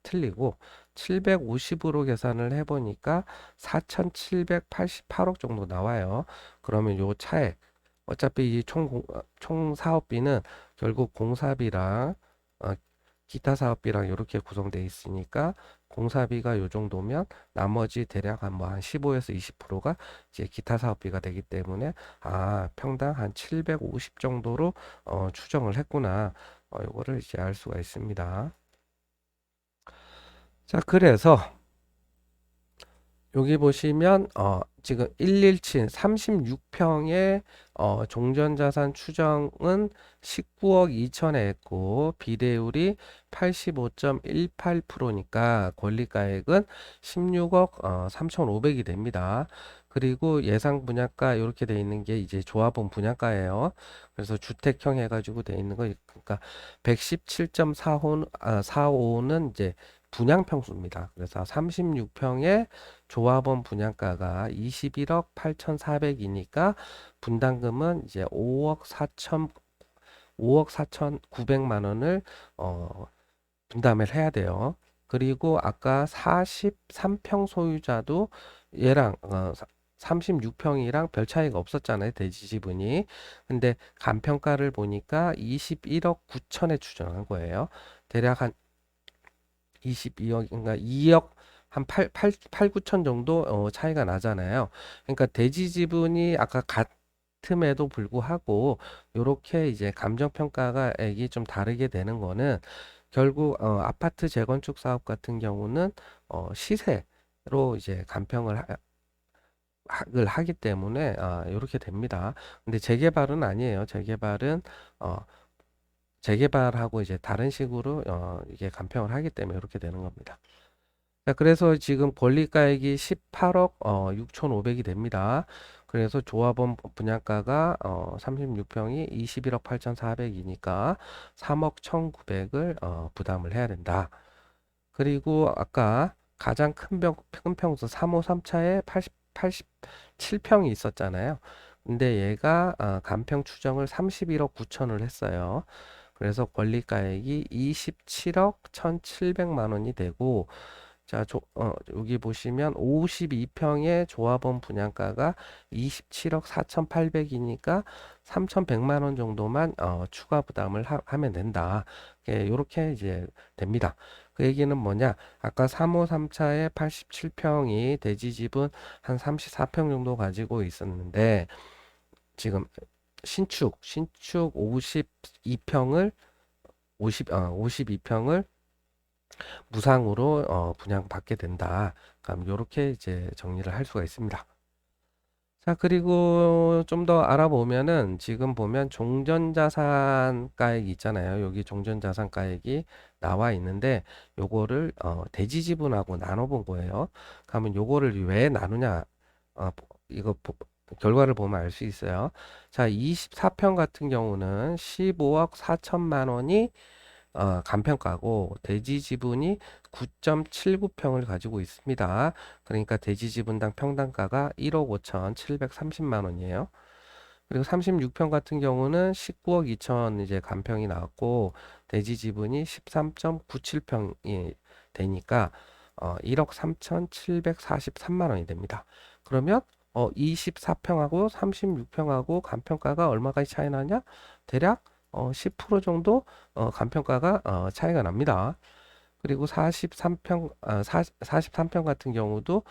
틀리고 750으로 계산을 해보니까 4,788억 정도 나와요. 그러면 요 차액 어차피 총 사업비는 결국 공사비랑 어, 기타 사업비랑 이렇게 구성되어 있으니까 공사비가 요 정도면 나머지 대략 한 15에서 20%가 이제 기타 사업비가 되기 때문에 평당 한 750 정도로 추정을 했구나. 요거를 이제 알 수가 있습니다. 자, 그래서 여기 보시면 지금 117 36평에 종전자산 추정은 19억 2천에 했고 비례율이 85.18%니까 권리가액은 16억 3,500이 됩니다. 그리고 예상 분양가 이렇게 돼 있는 게 이제 조합원 분양가예요. 그래서 주택형 해가지고 돼 있는 거 그러니까 117.45는 이제 분양 평수입니다. 그래서 36평에 조합원 분양가가 21억 8,400이니까 분담금은 이제 5억 4,900만 원을 분담을 해야 돼요. 그리고 아까 43평 소유자도 얘랑 36평이랑 별 차이가 없었잖아요. 대지 지분이. 근데 간평가를 보니까 21억 9천에 추정한 거예요. 대략 한 22억인가 2억 한 8, 9천 정도 차이가 나잖아요. 그러니까 대지 지분이 아까 같음에도 불구하고 요렇게 이제 감정평가액이 좀 다르게 되는 거는 결국 아파트 재건축 사업 같은 경우는 시세로 이제 을 하기 때문에 이렇게 됩니다. 근데 재개발은 아니에요. 어, 재개발하고 이제 다른 식으로 이게 간평을 하기 때문에 이렇게 되는 겁니다. 자, 그래서 지금 권리가액이 18억 6,500이 됩니다. 그래서 조합원 분양가가 36평이 21억 8,400이니까 3억 1,900을 부담을 해야 된다. 그리고 아까 가장 큰 평수 3호 3차에 87평이 있었잖아요. 근데 얘가 간평 추정을 31억 9천을 했어요. 그래서 권리가액이 27억 1,700만 원이 되고 자, 여기 보시면 52평의 조합원 분양가가 27억 4,800이니까 3,100만 원 정도만 추가 부담을 하면 된다. 이렇게 이제 됩니다. 그 얘기는 뭐냐? 아까 3호 3차에 87평이 대지 집은 한 34평 정도 가지고 있었는데 지금 신축 52평을 52평을 무상으로 분양받게 된다. 그럼 요렇게 이제 정리를 할 수가 있습니다. 자, 그리고 좀 더 알아보면은 지금 보면 종전자산가액이 있잖아요. 여기 종전자산가액이 나와 있는데 요거를 대지 지분하고 나눠 본 거예요. 그러면 요거를 왜 나누냐? 이거 결과를 보면 알 수 있어요. 자, 24평 같은 경우는 15억 4천만 원이 간평가고 대지 지분이 9.79평을 가지고 있습니다. 그러니까 대지 지분당 평당가가 1억 5,730만 원이에요. 그리고 36평 같은 경우는 19억 2천 이제 간평이 나왔고 대지 지분이 13.97평이 되니까 1억 3,743만 원이 됩니다. 그러면 24평하고 36평하고 간평가가 얼마까지 차이 나냐? 대략 10% 정도 간평가가 차이가 납니다. 그리고 43평 같은 경우도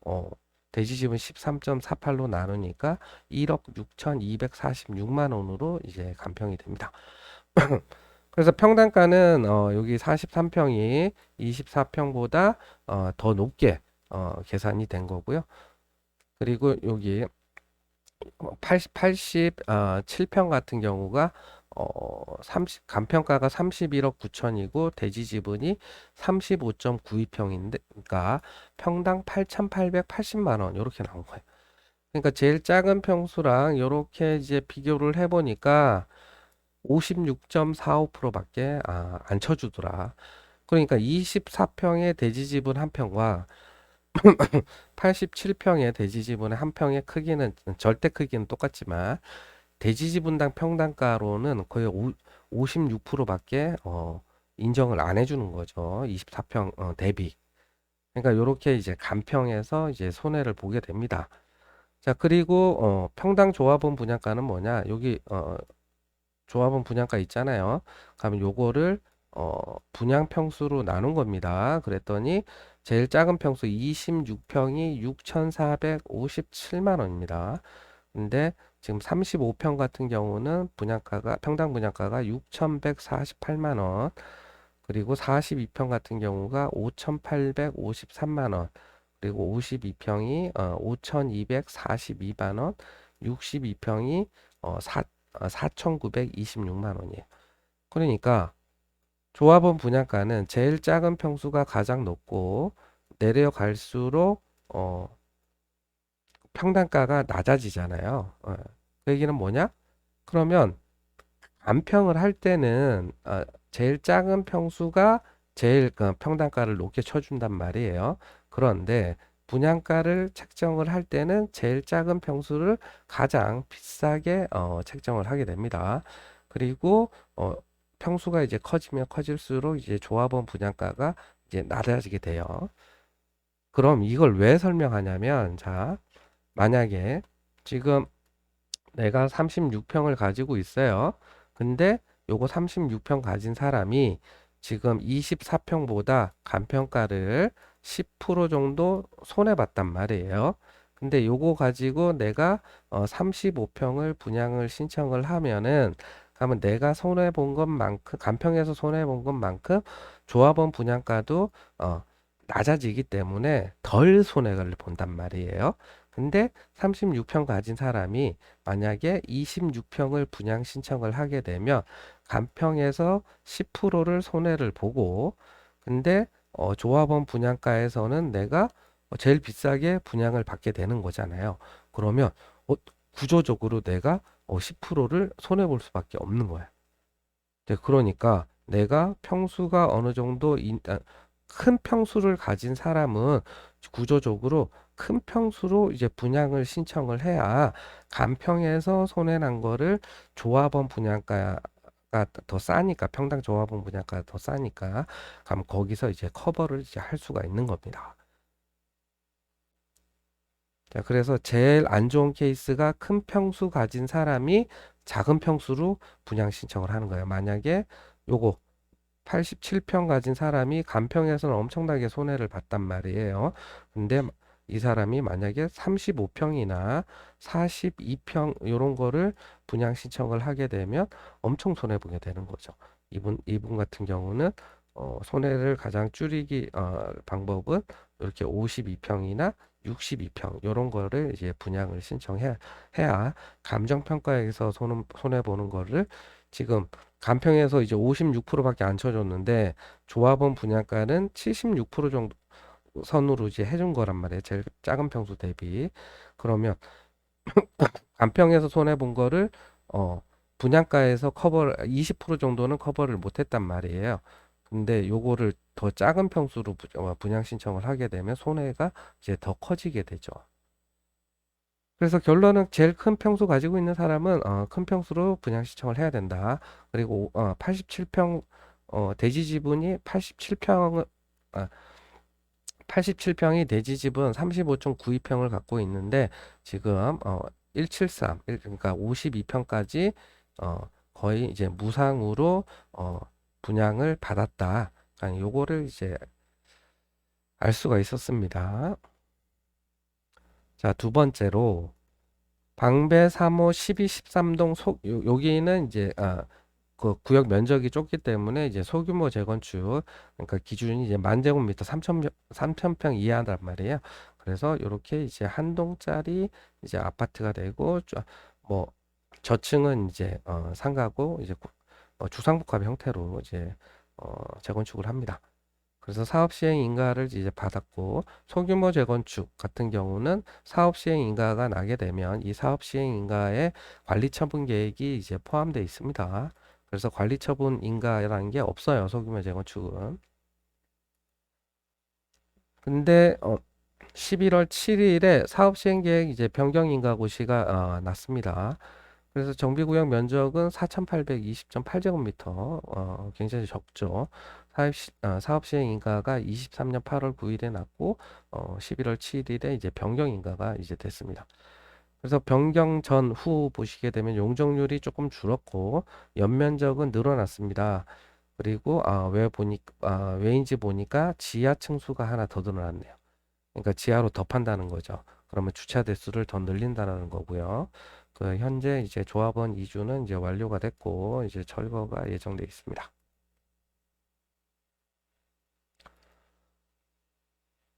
어, 대지집은 13.48로 나누니까 1억 6,246만 원으로 이제 간평이 됩니다. 그래서 평당가는 여기 43평이 24평보다 더 높게 계산이 된 거고요. 그리고 여기 87평 같은 경우가 간평가가 31억 9천이고 대지 지분이 35.92평인데 그러니까 평당 8,880만 원 이렇게 나온 거예요. 그러니까 제일 작은 평수랑 이렇게 이제 비교를 해보니까 56.45%밖에 안 쳐주더라. 그러니까 24평의 대지 지분 한 평과 87평의 대지 지분의 한 평의 크기는 절대 크기는 똑같지만 대지 지분당 평당가로는 거의 56%밖에 인정을 안 해주는 거죠. 24평 대비. 그러니까 이렇게 이제 간평에서 이제 손해를 보게 됩니다. 자, 그리고 평당 조합원 분양가는 뭐냐? 여기 조합원 분양가 있잖아요. 그러면 요거를 분양 평수로 나눈 겁니다. 그랬더니 제일 작은 평수 26평이 6,457만 원입니다. 근데 지금 35평 같은 경우는 평당 분양가가 6,148만 원. 그리고 42평 같은 경우가 5,853만 원. 그리고 52평이 5,242만 원. 62평이 4,926만 원이에요. 그러니까 조합원 분양가는 제일 작은 평수가 가장 높고 내려갈수록 평당가가 낮아지잖아요. 그 얘기는 뭐냐? 그러면 안평을 할 때는 제일 작은 평수가 제일 그 평당가를 높게 쳐준단 말이에요. 그런데 분양가를 책정을 할 때는 제일 작은 평수를 가장 비싸게 책정을 하게 됩니다. 그리고 평수가 이제 커지면 커질수록 이제 조합원 분양가가 이제 낮아지게 돼요. 그럼 이걸 왜 설명하냐면, 자, 만약에 지금 내가 36평을 가지고 있어요. 근데 요거 36평 가진 사람이 지금 24평보다 감평가를 10% 정도 손해봤단 말이에요. 근데 요거 가지고 내가 35평을 분양을 신청을 하면은, 그러면 내가 손해본 것만큼, 감평에서 손해본 것만큼 조합원 분양가도 낮아지기 때문에 덜 손해를 본단 말이에요. 근데 36평 가진 사람이 만약에 26평을 분양 신청을 하게 되면 간평에서 10%를 손해를 보고, 근데 조합원 분양가에서는 내가 제일 비싸게 분양을 받게 되는 거잖아요. 그러면 구조적으로 내가 10%를 손해 볼 수밖에 없는 거야. 네, 그러니까 내가 평수가 어느 정도 큰 평수를 가진 사람은 구조적으로 큰 평수로 이제 분양을 신청을 해야 간평에서 손해난 거를 조합원 분양가가 더 싸니까, 평당 조합원 분양가가 더 싸니까 그럼 거기서 이제 커버를 이제 할 수가 있는 겁니다. 자, 그래서 제일 안 좋은 케이스가 큰 평수 가진 사람이 작은 평수로 분양 신청을 하는 거예요. 만약에 요거 87평 가진 사람이 간평에서는 엄청나게 손해를 봤단 말이에요. 근데 이 사람이 만약에 35평이나 42평 이런 거를 분양 신청을 하게 되면 엄청 손해 보게 되는 거죠. 이분 같은 경우는 손해를 가장 줄이기 방법은 이렇게 52평이나 62평 이런 거를 이제 분양을 신청해야 감정평가에서 손해 보는 거를, 지금 간평에서 이제 56%밖에 안 쳐줬는데 조합원 분양가는 76% 정도 선으로 이제 해준 거란 말이에요. 제일 작은 평수 대비. 그러면 간평에서 손해 본 거를 분양가에서 20% 정도는 커버를 못 했단 말이에요. 근데 요거를 더 작은 평수로 분양 신청을 하게 되면 손해가 이제 더 커지게 되죠. 그래서 결론은 제일 큰 평수 가지고 있는 사람은 큰 평수로 분양 신청을 해야 된다. 그리고 87평 대지 지분이 87평, 아, 87평이 대지 지분 35.92평을 갖고 있는데 지금 173, 그러니까 52평까지 거의 이제 무상으로 분양을 받았다. 그러니까 요거를 이제 알 수가 있었습니다. 자, 두 번째로 방배 3호 12, 13동 여기는 이제 그 구역 면적이 좁기 때문에 이제 소규모 재건축, 그러니까 기준이 이제 만 제곱미터 3,000평 이하단 말이에요. 그래서 이렇게 이제 한 동짜리 이제 아파트가 되고, 뭐 저층은 이제 상가고 이제 주상복합 형태로 이제 재건축을 합니다. 그래서 사업 시행 인가를 이제 받았고, 소규모 재건축 같은 경우는 사업 시행 인가가 나게 되면 이 사업 시행 인가에 관리 처분 계획이 이제 포함되어 있습니다. 그래서 관리 처분 인가라는 게 없어요, 소규모 재건축은. 근데 11월 7일에 사업 시행 계획 이제 변경 인가 고시가 났습니다. 그래서 정비구역 면적은 4,820.8제곱미터, 굉장히 적죠. 사업 시행 인가가 23년 8월 9일에 났고, 11월 7일에 이제 변경 인가가 이제 됐습니다. 그래서 변경 전후 보시게 되면 용적률이 조금 줄었고, 연면적은 늘어났습니다. 그리고 왜인지 보니까 지하 층수가 하나 더 늘어났네요. 그러니까 지하로 더 판다는 거죠. 그러면 주차 대수를 더 늘린다는 거고요. 그 현재 이제 조합원 이주는 이제 완료가 됐고 이제 철거가 예정돼 있습니다.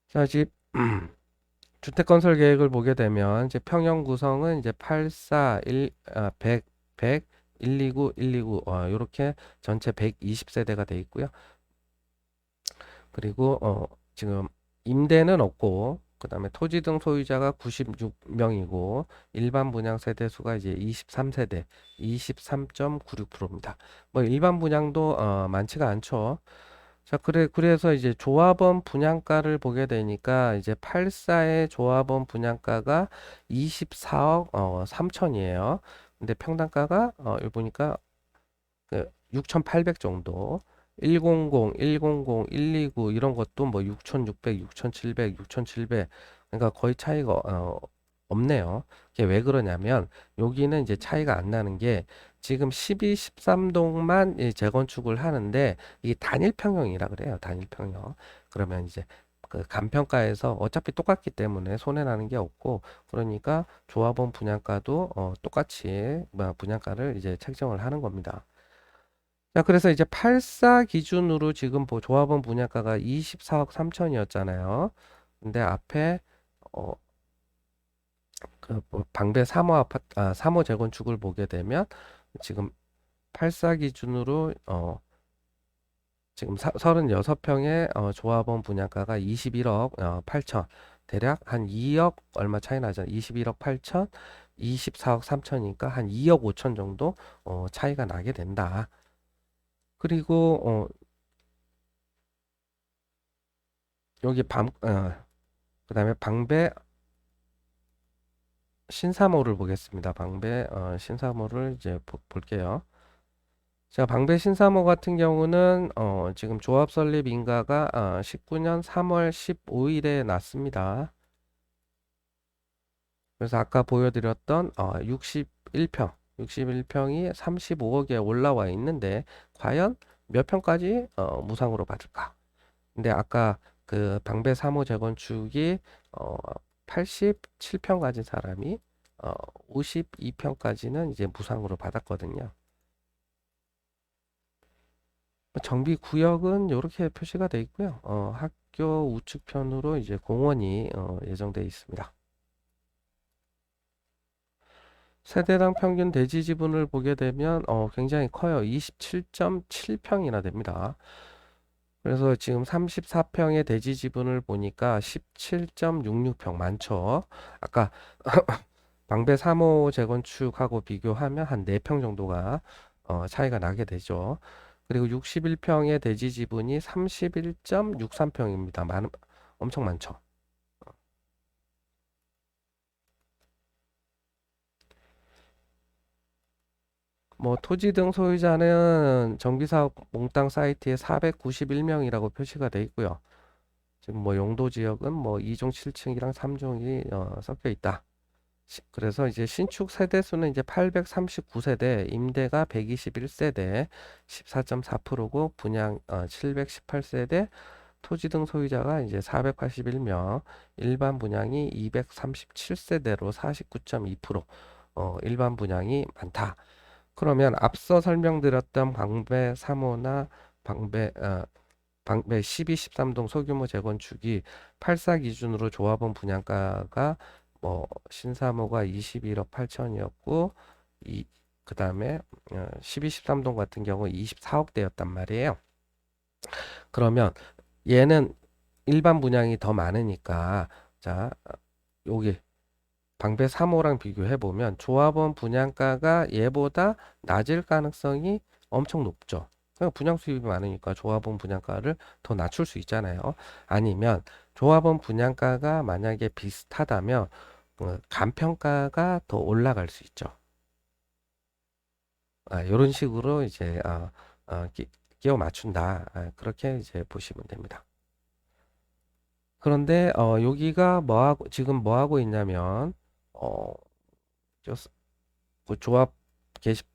자, 집 주택 건설 계획을 보게 되면 이제 평형 구성은 이제 84, 100, 100, 129, 129 요렇게 전체 120세대가 돼 있고요. 그리고 지금 임대는 없고 그다음에 토지 등 소유자가 96명이고 일반 분양 세대 수가 이제 23세대 23.96%입니다. 뭐 일반 분양도 많지가 않죠. 자, 그래서 이제 조합원 분양가를 보게 되니까 이제 84의 조합원 분양가가 24억 3천이에요. 근데 평당가가 여기 보니까 그 6,800 정도. 100, 100, 129 이런 것도 뭐 6,600, 6,700, 6,700. 그러니까 거의 차이가 없네요. 이게 왜 그러냐면 여기는 이제 차이가 안 나는 게 지금 12, 13동만 재건축을 하는데 이게 단일 평형이라 그래요. 단일 평형. 그러면 이제 그 간평가에서 어차피 똑같기 때문에 손해 나는 게 없고 그러니까 조합원 분양가도 똑같이 분양가를 이제 책정을 하는 겁니다. 자, 그래서 이제 84 기준으로 지금 조합원 분양가가 24억 3천이었잖아요. 근데 앞에 어, 뭐 방배 3호 3호 재건축을 보게 되면 지금 84 기준으로 지금 36평의 조합원 분양가가 21억 8천 대략 한 2억 얼마 차이 나잖아요. 21억 8천 24억 3천이니까 한 2억 5천 정도 차이가 나게 된다. 그리고 여기 그다음에 방배 신사모를 보겠습니다. 방배 신사모를 이제 볼게요. 자, 방배 신사모 같은 경우는 지금 조합 설립 인가가 19년 3월 15일에 났습니다. 그래서 아까 보여드렸던 61평이 35억에 올라와 있는데 과연 몇 평까지 무상으로 받을까? 근데 아까 그 방배 3호 재건축이 87평 가진 사람이 52평까지는 이제 무상으로 받았거든요. 정비 구역은 이렇게 표시가 되어 있고요. 학교 우측편으로 이제 공원이 예정되어 있습니다. 세대당 평균 대지 지분을 보게 되면 굉장히 커요. 27.7평이나 됩니다. 그래서 지금 34평의 대지 지분을 보니까 17.66평 많죠. 아까 방배 3호 재건축하고 비교하면 한 4평 정도가 차이가 나게 되죠. 그리고 61평의 대지 지분이 31.63평입니다. 엄청 많죠. 뭐 토지 등 소유자는 정비사업 몽땅 사이트에 491명이라고 표시가 돼 있고요. 지금 뭐 용도 지역은 뭐 2종 7층이랑 3종이 섞여 있다. 그래서 이제 신축 세대 수는 이제 839세대, 임대가 121세대, 14.4%고 분양 718세대, 토지 등 소유자가 이제 481명, 일반 분양이 237세대로 49.2%, 일반 분양이 많다. 그러면 앞서 설명드렸던 방배 3호나 방배 12, 13동 소규모 재건축이 84 기준으로 조합원 분양가가 뭐 신사모가 21억 8천이었고 그다음에 12, 13동 같은 경우 24억대였단 말이에요. 그러면 얘는 일반 분양이 더 많으니까 자, 여기 방배 3호랑 비교해 보면 조합원 분양가가 얘보다 낮을 가능성이 엄청 높죠. 그러니까 분양 수입이 많으니까 조합원 분양가를 더 낮출 수 있잖아요. 아니면 조합원 분양가가 만약에 비슷하다면 간평가가 더 올라갈 수 있죠. 이런 식으로 이제 끼워 맞춘다. 그렇게 이제 보시면 됩니다. 그런데 여기가 지금 뭐 하고 있냐면 어, 그 조합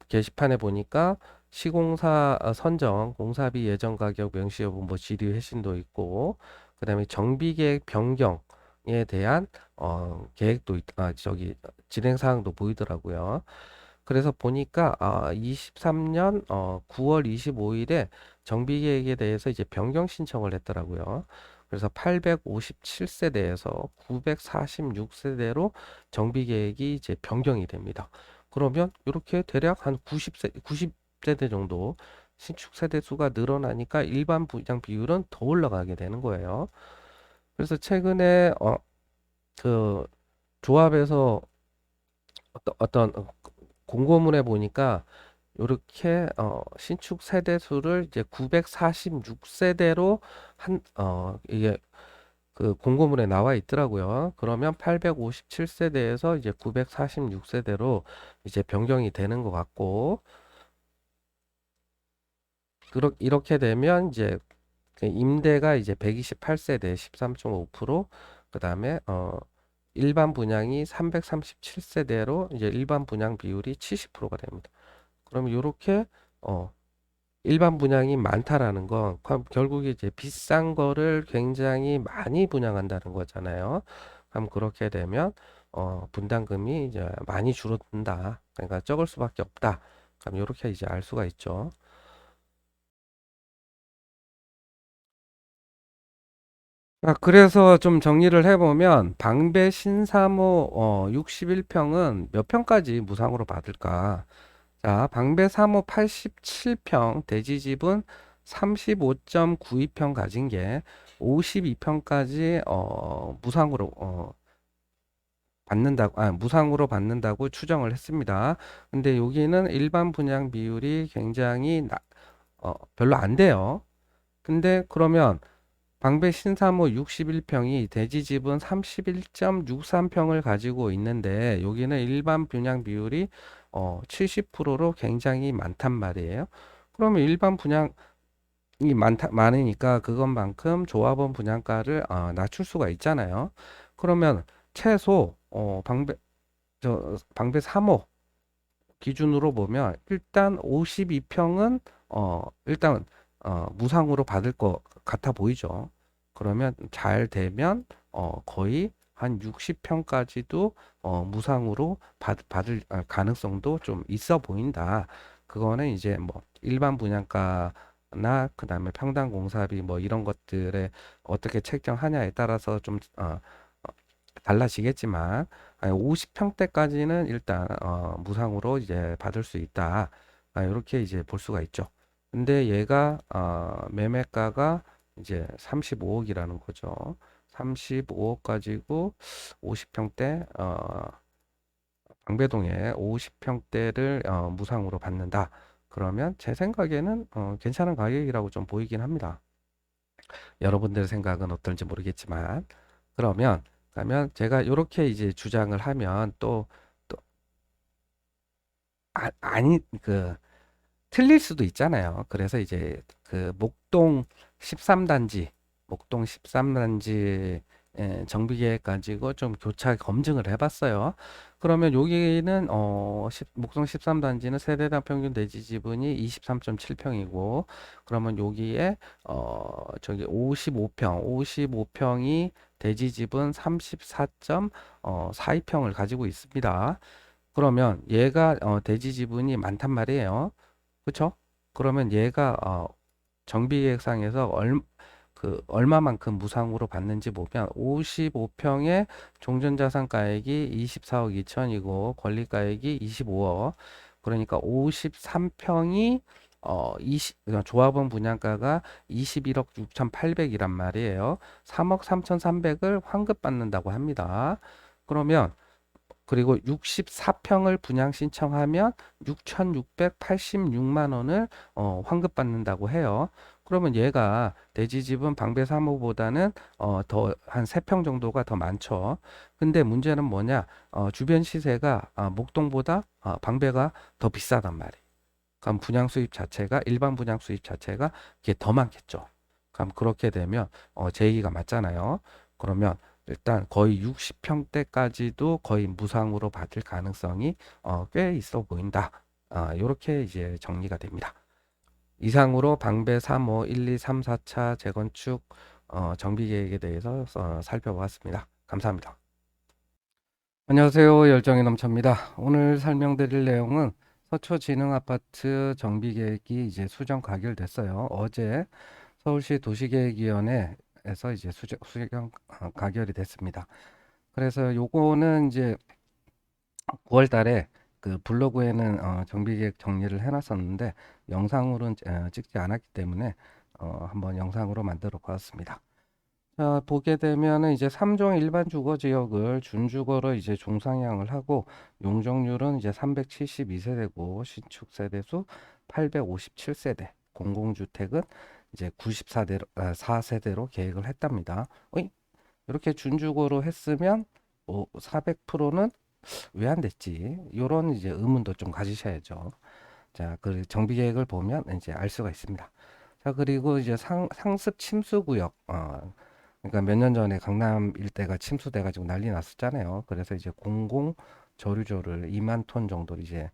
게시판에 보니까 시공사 선정, 공사비 예정 가격 명시 여부, 뭐 지리 회신도 있고, 그다음에 정비 계획 변경에 대한 계획도 저기 진행 사항도 보이더라고요. 그래서 보니까 23년 9월 25일에 정비 계획에 대해서 이제 변경 신청을 했더라고요. 그래서 857세대에서 946세대로 정비 계획이 이제 변경이 됩니다. 그러면 이렇게 대략 한 90세대 정도 신축 세대 수가 늘어나니까 일반 분양 비율은 더 올라가게 되는 거예요. 그래서 최근에 그 조합에서 어떤 공고문에 보니까 요렇게 신축 세대 수를 이제 946세대로 이게 그 공고문에 나와 있더라고요. 그러면 857세대에서 이제 946세대로 이제 변경이 되는 것 같고, 이렇게 되면 이제 그 임대가 이제 128세대 13.5%, 그다음에 일반 분양이 337세대로 이제 일반 분양 비율이 70%가 됩니다. 그럼 요렇게 어 일반 분양이 많다라는 건 결국에 이제 비싼 거를 굉장히 많이 분양한다는 거잖아요. 그럼 그렇게 되면 분담금이 이제 많이 줄어든다. 그러니까 적을 수밖에 없다. 그럼 이렇게 이제 알 수가 있죠. 그래서 좀 정리를 해보면 방배 신사모 61평은 몇 평까지 무상으로 받을까? 자, 방배 3호 87평, 대지집은 35.92평 가진 게 52평까지 무상으로 받는다고 추정을 했습니다. 근데 여기는 일반 분양 비율이 굉장히 별로 안 돼요. 근데 그러면 방배 신사모 61평이 대지집은 31.63평을 가지고 있는데 여기는 일반 분양 비율이 70%로 굉장히 많단 말이에요. 그러면 일반 분양이 많으니까 그것만큼 조합원 분양가를 낮출 수가 있잖아요. 그러면 최소 방배 3호 기준으로 보면 일단 52평은 일단 무상으로 받을 것 같아 보이죠. 그러면 잘 되면 거의 한 60평까지도 무상으로 받을 가능성도 좀 있어 보인다. 그거는 이제 뭐 일반 분양가나 그다음에 평당 공사비 뭐 이런 것들에 어떻게 책정하냐에 따라서 좀 달라지겠지만 50평대까지는 일단 무상으로 이제 받을 수 있다. 이렇게 이제 볼 수가 있죠. 근데 얘가 매매가가 이제 35억이라는 거죠. 35억 가지고 50평대 방배동에 50평대를 무상으로 받는다. 그러면 제 생각에는 괜찮은 가격이라고 좀 보이긴 합니다. 여러분들의 생각은 어떨지 모르겠지만 그러면 제가 이렇게 이제 주장을 하면 또 아니 틀릴 수도 있잖아요. 그래서 이제 그 목동 13단지 정비 계획 가지고 좀 교차 검증을 해봤어요. 그러면 여기는 목동 13단지는 세대당 평균 대지 지분이 23.7평이고, 그러면 여기에 저기 55평이 대지 지분 34.42평을 가지고 있습니다. 그러면 얘가 대지 지분이 많단 말이에요. 그쵸? 그러면 얘가 정비계획상에서 얼마만큼 무상으로 받는지 보면 55평의 종전자산가액이 24억 2천이고 권리가액이 25억. 그러니까 53평이 그러니까 조합원 분양가가 21억 6,800이란 말이에요. 3억 3,300을 환급받는다고 합니다. 그러면 그리고 64평을 분양 신청하면 6,686만 원을 환급받는다고 해요. 그러면 얘가 대지집은 방배 3호보다는 더 한 3평 정도가 더 많죠. 근데 문제는 뭐냐? 주변 시세가 목동보다 방배가 더 비싸단 말이에요. 그럼 분양 수입 자체가 일반 분양 수입 자체가 이게 더 많겠죠. 그럼 그렇게 되면 제 얘기가 맞잖아요. 그러면 일단 거의 60평대까지도 거의 무상으로 받을 가능성이 꽤 있어 보인다. 이렇게 이제 정리가 됩니다. 이상으로 방배 3호 1, 2, 3, 4차 재건축 정비 계획에 대해서 살펴보았습니다. 감사합니다. 안녕하세요. 열정의 넘쳐입니다. 오늘 설명드릴 내용은 서초진흥아파트 정비 계획이 이제 수정 가결됐어요. 어제 서울시 도시계획위원회 에서 이제 수정 가결이 됐습니다. 그래서 요거는 이제 9월 달에 그 블로그에는 정비계획 정리를 해놨었는데 영상으로는 찍지 않았기 때문에 한번 영상으로 만들어 보았습니다. 자, 보게 되면은 이제 3종 일반 주거 지역을 준주거로 이제 종상향을 하고 용적률은 이제 372세대고 신축 세대수 857세대, 공공주택은 이제 94대로 4세대로 계획을 했답니다. 어이? 이렇게 준주거로 했으면 400%는 왜 안 됐지? 이런 이제 의문도 좀 가지셔야죠. 자, 그 정비 계획을 보면 이제 알 수가 있습니다. 자, 그리고 이제 상습 침수 구역, 그러니까 몇 년 전에 강남 일대가 침수돼 가지고 난리 났었잖아요. 그래서 이제 공공 저류조를 2만 톤 정도 이제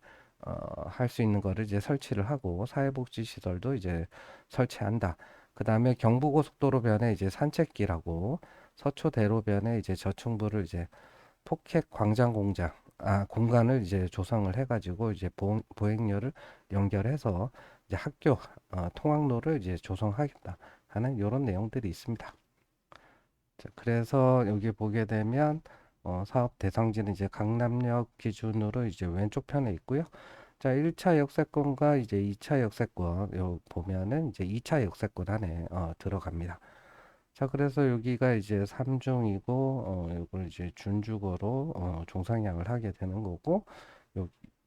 할 수 있는 거를 이제 설치를 하고 사회복지 시설도 이제 설치한다. 그다음에 경부고속도로변에 이제 산책길하고 서초대로변에 이제 저층부를 이제 포켓 광장 공간을 이제 조성을 해가지고 이제 보행로를 연결해서 이제 학교 통학로를 이제 조성하겠다 하는 이런 내용들이 있습니다. 자, 그래서 여기 보게 되면 사업 대상지는 이제 강남역 기준으로 이제 왼쪽 편에 있고요. 자, 1차 역세권과 이제 2차 역세권 요 보면은 이제 2차 역세권 안에 들어갑니다. 자, 그래서 여기가 이제 3중이고, 이걸 이제 준주거로, 종상향을 하게 되는 거고,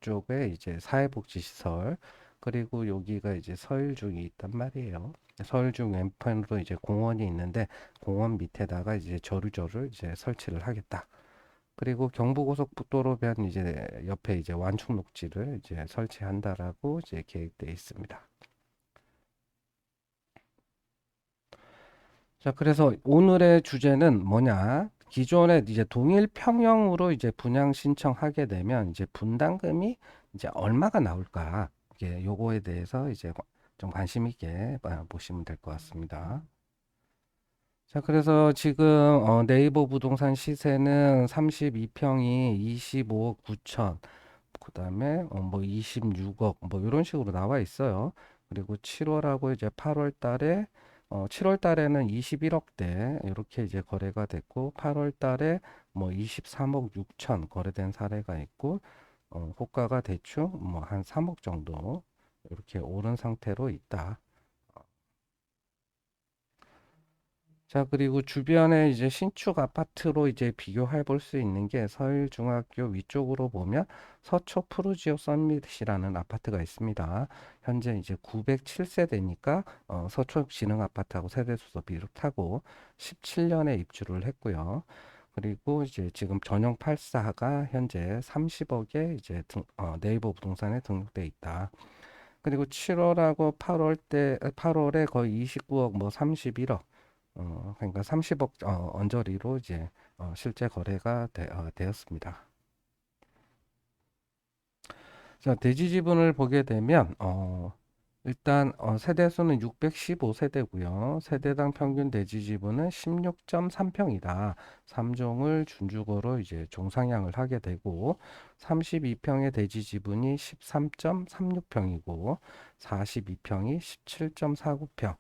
이쪽에 이제 사회복지시설, 그리고 여기가 이제 서일중이 있단 말이에요. 서일중 왼편으로 이제 공원이 있는데, 공원 밑에다가 이제 저류조를 이제 설치를 하겠다. 그리고 경부고속도로변 이제 옆에 이제 완충 녹지를 이제 설치한다라고 이제 계획되어 있습니다. 자, 그래서 오늘의 주제는 뭐냐? 기존에 이제 동일 평형으로 이제 분양 신청하게 되면 이제 분담금이 이제 얼마가 나올까? 이게 요거에 대해서 이제 좀 관심 있게 보시면 될 것 같습니다. 자, 그래서 지금 네이버 부동산 시세는 32평이 25억 9천, 그다음에 뭐 26억 뭐 이런 식으로 나와 있어요. 그리고 7월하고 이제 8월 달에 7월 달에는 21억대 이렇게 이제 거래가 됐고 8월 달에 뭐 23억 6천 거래된 사례가 있고 호가가 대충 뭐 한 3억 정도 이렇게 오른 상태로 있다. 자, 그리고 주변에 이제 신축 아파트로 이제 비교해 볼 수 있는 게 서일중학교 위쪽으로 보면 서초 푸르지오 썬밋이라는 아파트가 있습니다. 현재 이제 907세대니까 서초 진흥 아파트하고 세대수도 비슷하고 17년에 입주를 했고요. 그리고 이제 지금 전용 84가 현재 30억에 이제 네이버 부동산에 등록돼 있다. 그리고 7월하고 8월에 거의 29억 뭐 31억 그러니까 30억 언저리로 이제 실제 거래가 되었습니다. 자, 대지 지분을 보게 되면 일단 세대수는 615세대고요. 세대당 평균 대지 지분은 16.3평이다. 3종을 준주거로 이제 종상향을 하게 되고 32평의 대지 지분이 13.36평이고 42평이 17.49평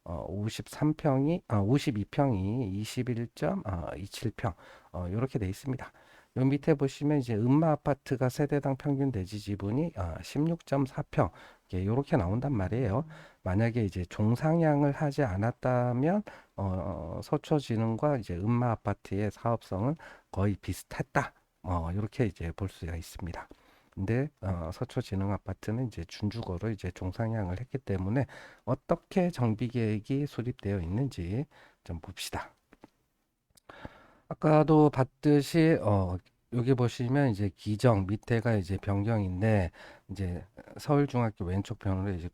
52평이 21.27평 이렇게 돼 있습니다. 요 밑에 보시면 이제 음마 아파트가 세대당 평균 대지 지분이 16.4평 이렇게 나온단 말이에요. 만약에 이제 종상향을 하지 않았다면 서초진흥과 이제 음마 아파트의 사업성은 거의 비슷했다. 이렇게 이제 볼 수가 있습니다. 근데 서초진흥 아파트는 이제 준주거로 이제 종상향을 했기 때문에 어떻게 정비 계획이 수립되어 있는지 좀 봅시다. 아까도 봤듯이 여기 보시면 이제 기정 밑에가 이제 변경인데 이제 서울중학교 왼쪽 편으로 이제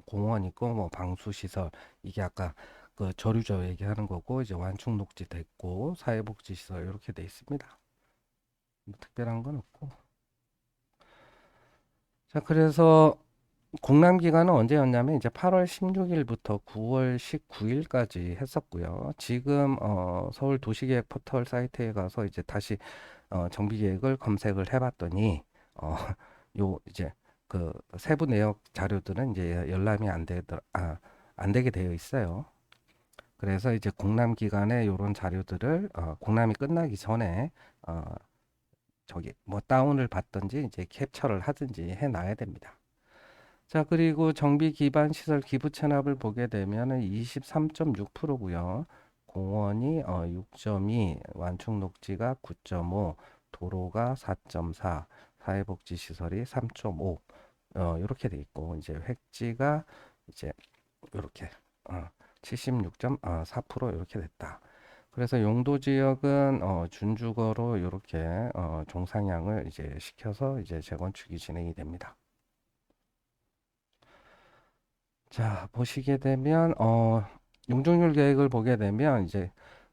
공원 있고 뭐 방수 시설 이게 아까 그 저류조 얘기하는 거고 이제 완충 녹지 됐고 사회복지 시설 이렇게 돼 있습니다. 뭐 특별한 건 없고. 자, 그래서 공람 기간은 언제였냐면 이제 8월 16일부터 9월 19일까지 했었고요. 지금 서울 도시계획 포털 사이트에 가서 이제 다시 정비 계획을 검색을 해봤더니 어, 요 이제 그 세부 내역 자료들은 이제 열람이 안 되게 되어 있어요. 그래서 이제 공람 기간에 요런 자료들을 공람이 끝나기 전에 어, 저기 뭐 다운을 받든지 이제 캡처를 하든지 해 놔야 됩니다. 자, 그리고 정비 기반 시설 기부 체납을 보게 되면은 23.6%고요. 공원이 6.2, 완충 녹지가 9.5, 도로가 4.4, 사회복지 시설이 3.5, 이렇게 돼 있고 이제 획지가 이제 이렇게 76.4% 이렇게 됐다. 그래서 용도 지역은 준주거로 이렇게 종상향을 이제 시켜서 이제 재건축이 진행이 됩니다. 자, 보시게 되면 용적률 계획을 보게 되면 이제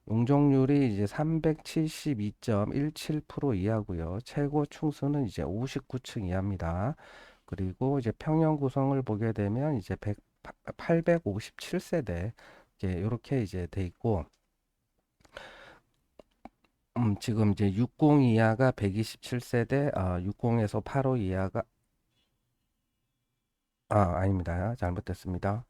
용적률이 이제 372.17% 이하고요. 최고 층수는 이제 59층 이하입니다. 그리고 이제 평형 구성을 보게 되면 이제 857세대 이렇게 이제 돼 있고 지금 이제 60 이하가 127세대, 60에서 85 이하가 아닙니다. 잘못됐습니다.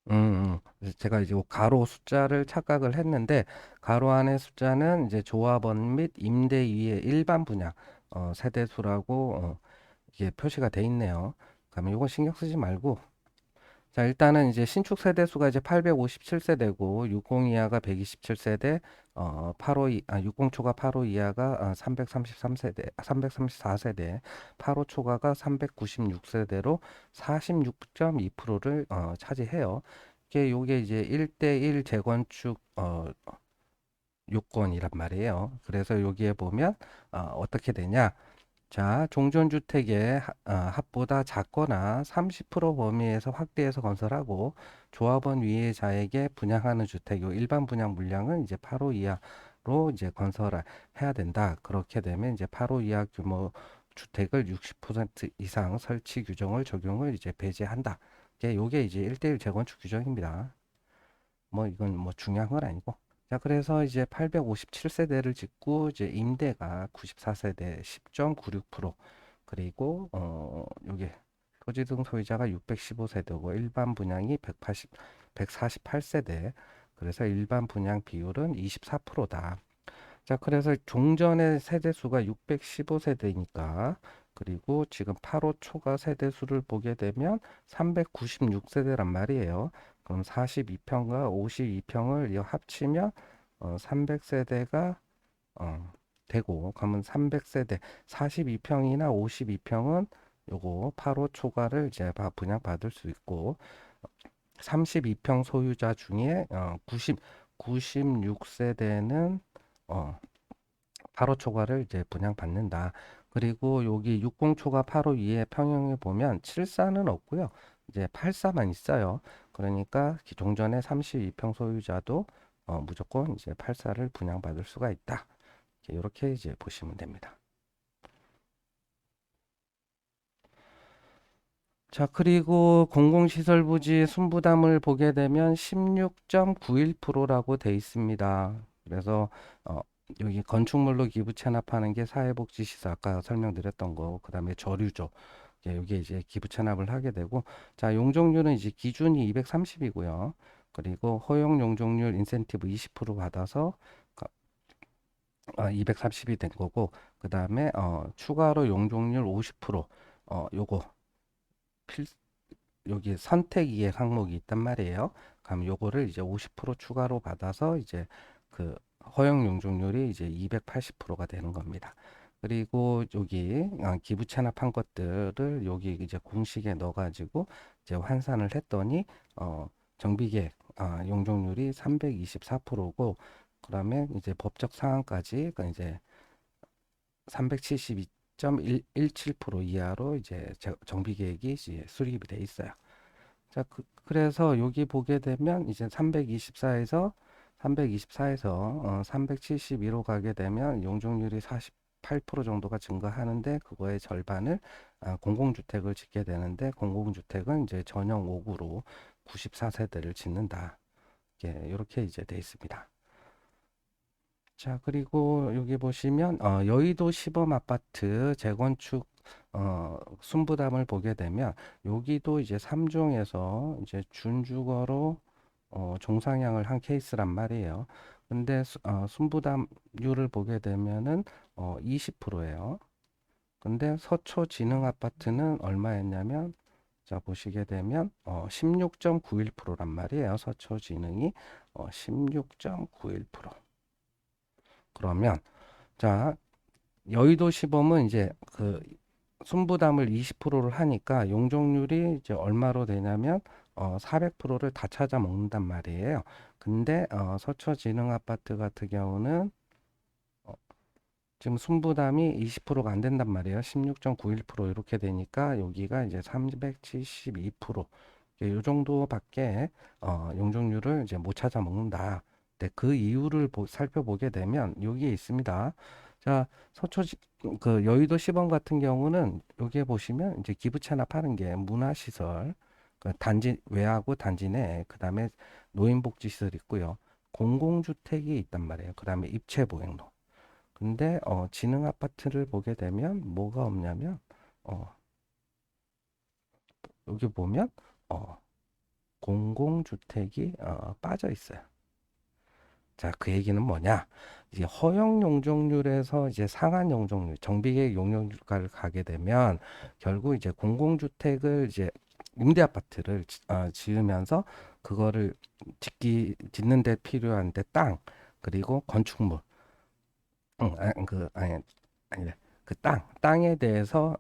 그래서 제가 이제 가로 숫자를 착각을 했는데 가로 안의 숫자는 이제 조합원 및 임대 위의 일반 분양 세대수라고 이게 표시가 돼 있네요. 그러면 이거 신경 쓰지 말고 자, 일단은 이제 신축 세대 수가 이제 857세대고 60 이하가 127세대, 85 60 초과 85 이하가 333세대, 334세대, 85 초과가 396세대로 46.2%를 차지해요. 요게 이제 1대1 재건축 요건이란 말이에요. 그래서 여기에 보면 어떻게 되냐? 자, 종전주택의 합보다 작거나 30% 범위에서 확대해서 건설하고 조합원 위에자에게 분양하는 주택, 요 일반 분양 물량은 이제 8호 이하로 이제 건설을 해야 된다. 그렇게 되면 이제 8호 이하 규모 주택을 60% 이상 설치 규정을 적용을 이제 배제한다. 요게 이제 1대1 재건축 규정입니다. 뭐 이건 뭐 중요한 건 아니고. 자, 그래서 이제 857세대를 짓고 이제 임대가 94세대 10.96%, 그리고 요게 토지 등 소유자가 615세대고 일반 분양이 148세대. 그래서 일반 분양 비율은 24%다. 자, 그래서 종전의 세대 수가 615세대니까 그리고 지금 8호 초과 세대 수를 보게 되면 396세대란 말이에요. 그럼 42평과 52평을 합치면 300세대가 되고 그러면 300세대 42평이나 52평은 요거 8호 초과를 이제 분양받을 수 있고 32평 소유자 중에 96세대는 8호 초과를 이제 분양받는다. 그리고 여기 60 초과 8호 위에 평형에 보면 74는 없고요. 이제 84만 있어요. 그러니까 종전의 32평 소유자도 무조건 이제 84를 분양받을 수가 있다. 이렇게 이제 보시면 됩니다. 자, 그리고 공공시설 부지 순부담을 보게 되면 16.91%라고 돼 있습니다. 그래서 어, 여기 건축물로 기부 체납하는 게 사회복지시설 아까 설명드렸던 거, 그다음에 저류조, 여기 이제 기부 체납을 하게 되고, 자, 용적률은 이제 기준이 230이고요. 그리고 허용 용적률 인센티브 20% 받아서 230이 된 거고, 그다음에 추가로 용적률 50%, 요거 필 여기 선택 이행 항목이 있단 말이에요. 그럼 요거를 이제 50% 추가로 받아서 이제 그 허용 용적률이 이제 280%가 되는 겁니다. 그리고 여기 기부 체납한 것들을 여기 이제 공식에 넣어가지고 이제 환산을 했더니 정비계획 용적률이 324%고 그다음에 이제 법적 상한까지 그 이제 372.117% 이하로 이제 정비 계획이 이제 수립이 돼 있어요. 자, 그래서 여기 보게 되면 이제 324에서 372로 가게 되면 용적률이 48% 정도가 증가하는데 그거의 절반을 공공주택을 짓게 되는데 공공주택은 이제 전용 5구로 94세대를 짓는다. 이렇게 이제 돼 있습니다. 자, 그리고 여기 보시면 여의도 시범 아파트 재건축 순부담을 보게 되면 여기도 이제 3종에서 이제 준주거로 종상향을 한 케이스란 말이에요. 근데 순부담률을 보게 되면은 20%예요. 근데 서초진흥아파트는 얼마였냐면, 자 보시게 되면 16.91%란 말이에요. 서초진흥이 16.91%. 그러면 자 여의도 시범은 이제 그 순부담을 20%를 하니까 용적률이 이제 얼마로 되냐면 400%를 다 찾아 먹는단 말이에요. 근데 서초진흥아파트 같은 경우는 어, 지금 순부담이 20%가 안 된단 말이에요. 16.91% 이렇게 되니까 여기가 이제 372%. 이 정도밖에 용적률을 이제 못 찾아 먹는다. 근데 그 이유를 살펴보게 되면 여기에 있습니다. 자, 서초 그 여의도 시범 같은 경우는 여기에 보시면 이제 기부 체납하는 게 문화시설, 그 단지 외하고 단지 내, 그다음에 노인복지시설 있고요. 공공주택이 있단 말이에요. 그다음에 입체보행로. 근데 지능 아파트를 보게 되면 뭐가 없냐면 어, 여기 보면 어, 공공주택이 빠져 있어요. 자, 그 얘기는 뭐냐? 이제 허용 용적률에서 이제 상한 용적률, 정비계획 용적률가를 가게 되면 결국 이제 공공주택을 이제 임대 아파트를 지으면서 그거를 짓는 데 필요한 데 땅, 그리고 건축물, 아니, 그 땅에 대해서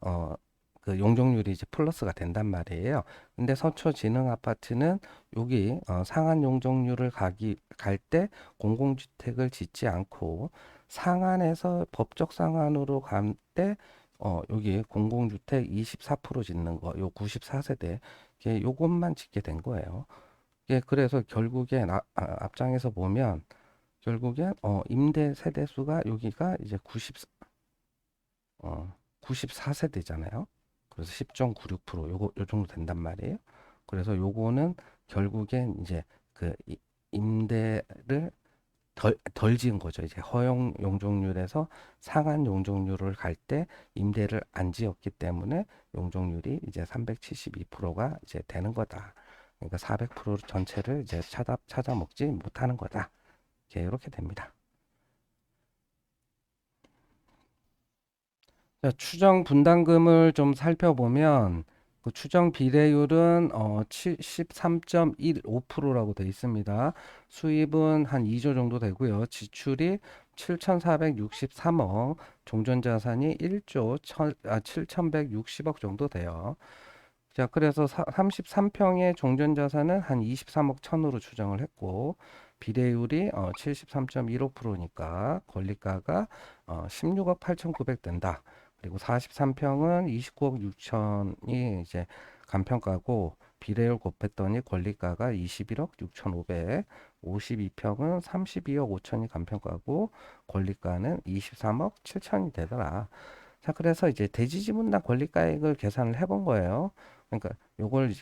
그 용적률이 이제 플러스가 된단 말이에요. 근데 서초진흥 아파트는 여기 상한 용적률을 갈 때 공공주택을 짓지 않고 상한에서 법적 상한으로 갈 때 여기 공공주택 24% 짓는 거, 요 94세대 요것만 짓게 된 거예요. 그래서 결국엔 앞장에서 보면 결국엔 임대 세대 수가 여기가 이제 94세대잖아요. 그래서 10.96% 요 정도 된단 말이에요. 그래서 요거는 결국엔 이제 그 임대를 덜 지은 거죠. 이제 허용 용적률에서 상한 용적률을 갈 때 임대를 안 지었기 때문에 용적률이 이제 372%가 이제 되는 거다. 그러니까 400% 전체를 이제 찾아 먹지 못하는 거다. 이렇게 됩니다. 자, 추정 분담금을 좀 살펴보면 그 추정 비례율은 73.15%라고 되어 있습니다. 수입은 한 2조 정도 되고요. 지출이 7,463억, 종전자산이 1조 7,160억 정도 돼요. 자, 그래서 33평의 종전자산은 한 23억 천으로 추정을 했고 비례율이 73.15%니까 권리가가 16억 8,900 된다. 그리고 43평은 29억 6천이 이제 간평가고 비례율 곱했더니 권리가가 21억 6,500, 52평은 32억 5천이 간평가고 권리가는 23억 7천이 되더라. 자, 그래서 이제 대지지분당 권리가액을 계산을 해본 거예요. 그러니까 요걸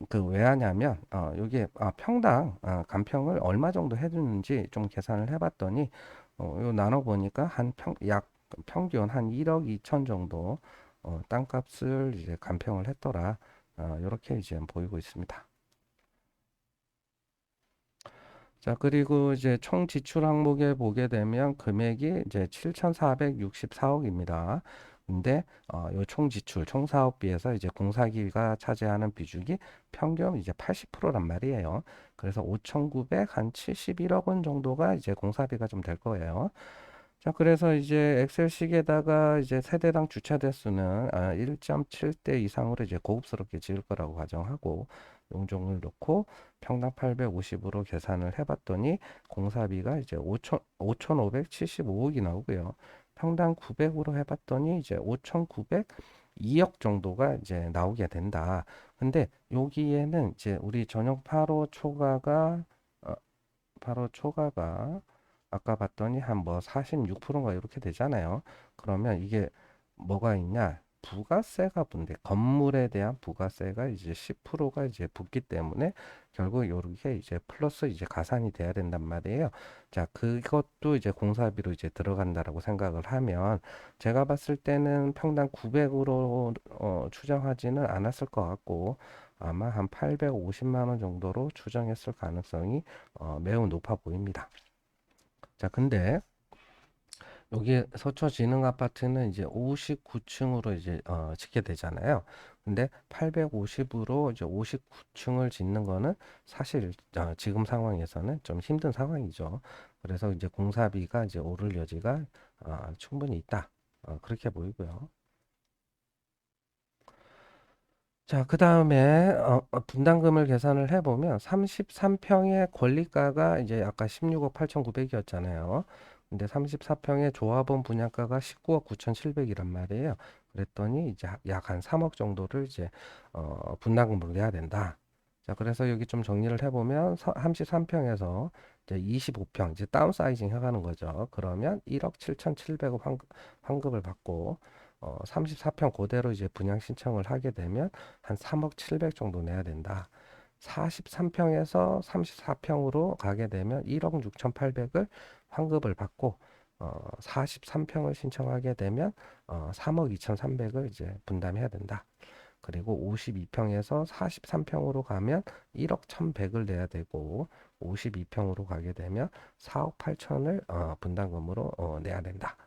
그 왜 하냐면 여기에 평당 간평을 얼마 정도 해주는지 좀 계산을 해봤더니 요 나눠 보니까 약 평균 한 1억 2천 정도 땅값을 이제 간평을 했더라. 이렇게 이제 보이고 있습니다. 자, 그리고 이제 총 지출 항목에 보게 되면 금액이 이제 7,464억입니다. 근데 요총 지출, 총 사업비에서 이제 공사기가 차지하는 비중이 평균 이제 80%란 말이에요. 그래서 5,900, 한 71억 원 정도가 이제 공사비가 좀 될 거예요. 자, 그래서 이제 엑셀식에다가 이제 세대당 주차 대수는 1.7대 이상으로 이제 고급스럽게 지을 거라고 가정하고 용적을 넣고 평당 850으로 계산을 해봤더니 공사비가 이제 5,575억이 나오고요. 평당 900으로 해봤더니 이제 5,902억 정도가 이제 나오게 된다. 근데 여기에는 이제 우리 전용 8호 초과가 어, 8호 초과가 아까 봤더니 한 뭐 46%인가 이렇게 되잖아요. 그러면 이게 뭐가 있냐? 부가세가 붙는데 건물에 대한 부가세가 이제 10%가 이제 붙기 때문에 결국 요렇게 이제 플러스 이제 가산이 돼야 된단 말이에요. 자, 그것도 이제 공사비로 이제 들어간다라고 생각을 하면 제가 봤을 때는 평당 900으로 추정하지는 않았을 것 같고 아마 한 850만 원 정도로 추정했을 가능성이 매우 높아 보입니다. 자, 근데 여기 서초지능 아파트는 이제 59층으로 이제 짓게 되잖아요. 근데 850으로 이제 59층을 짓는 거는 사실 지금 상황에서는 좀 힘든 상황이죠. 그래서 이제 공사비가 이제 오를 여지가 충분히 있다. 그렇게 보이고요. 자, 그 다음에 분담금을 계산을 해보면 33평의 권리가가 이제 아까 16억 8,900이었잖아요. 근데 34평의 조합원 분양가가 19억 9,700이란 말이에요. 그랬더니 이제 약 한 3억 정도를 이제 분담금으로 내야 된다. 자, 그래서 여기 좀 정리를 해보면 33평에서 이제 25평 이제 다운사이징 해가는 거죠. 그러면 1억 7,700억 환급을 받고 34평 그대로 이제 분양 신청을 하게 되면 한 3억 7백 정도 내야 된다. 43평에서 34평으로 가게 되면 1억 6,800을 환급을 받고 43평을 신청하게 되면 3억 2,300을 이제 분담해야 된다. 그리고 52평에서 43평으로 가면 1억 1,100을 내야 되고 52평으로 가게 되면 4억 8천을 분담금으로 내야 된다.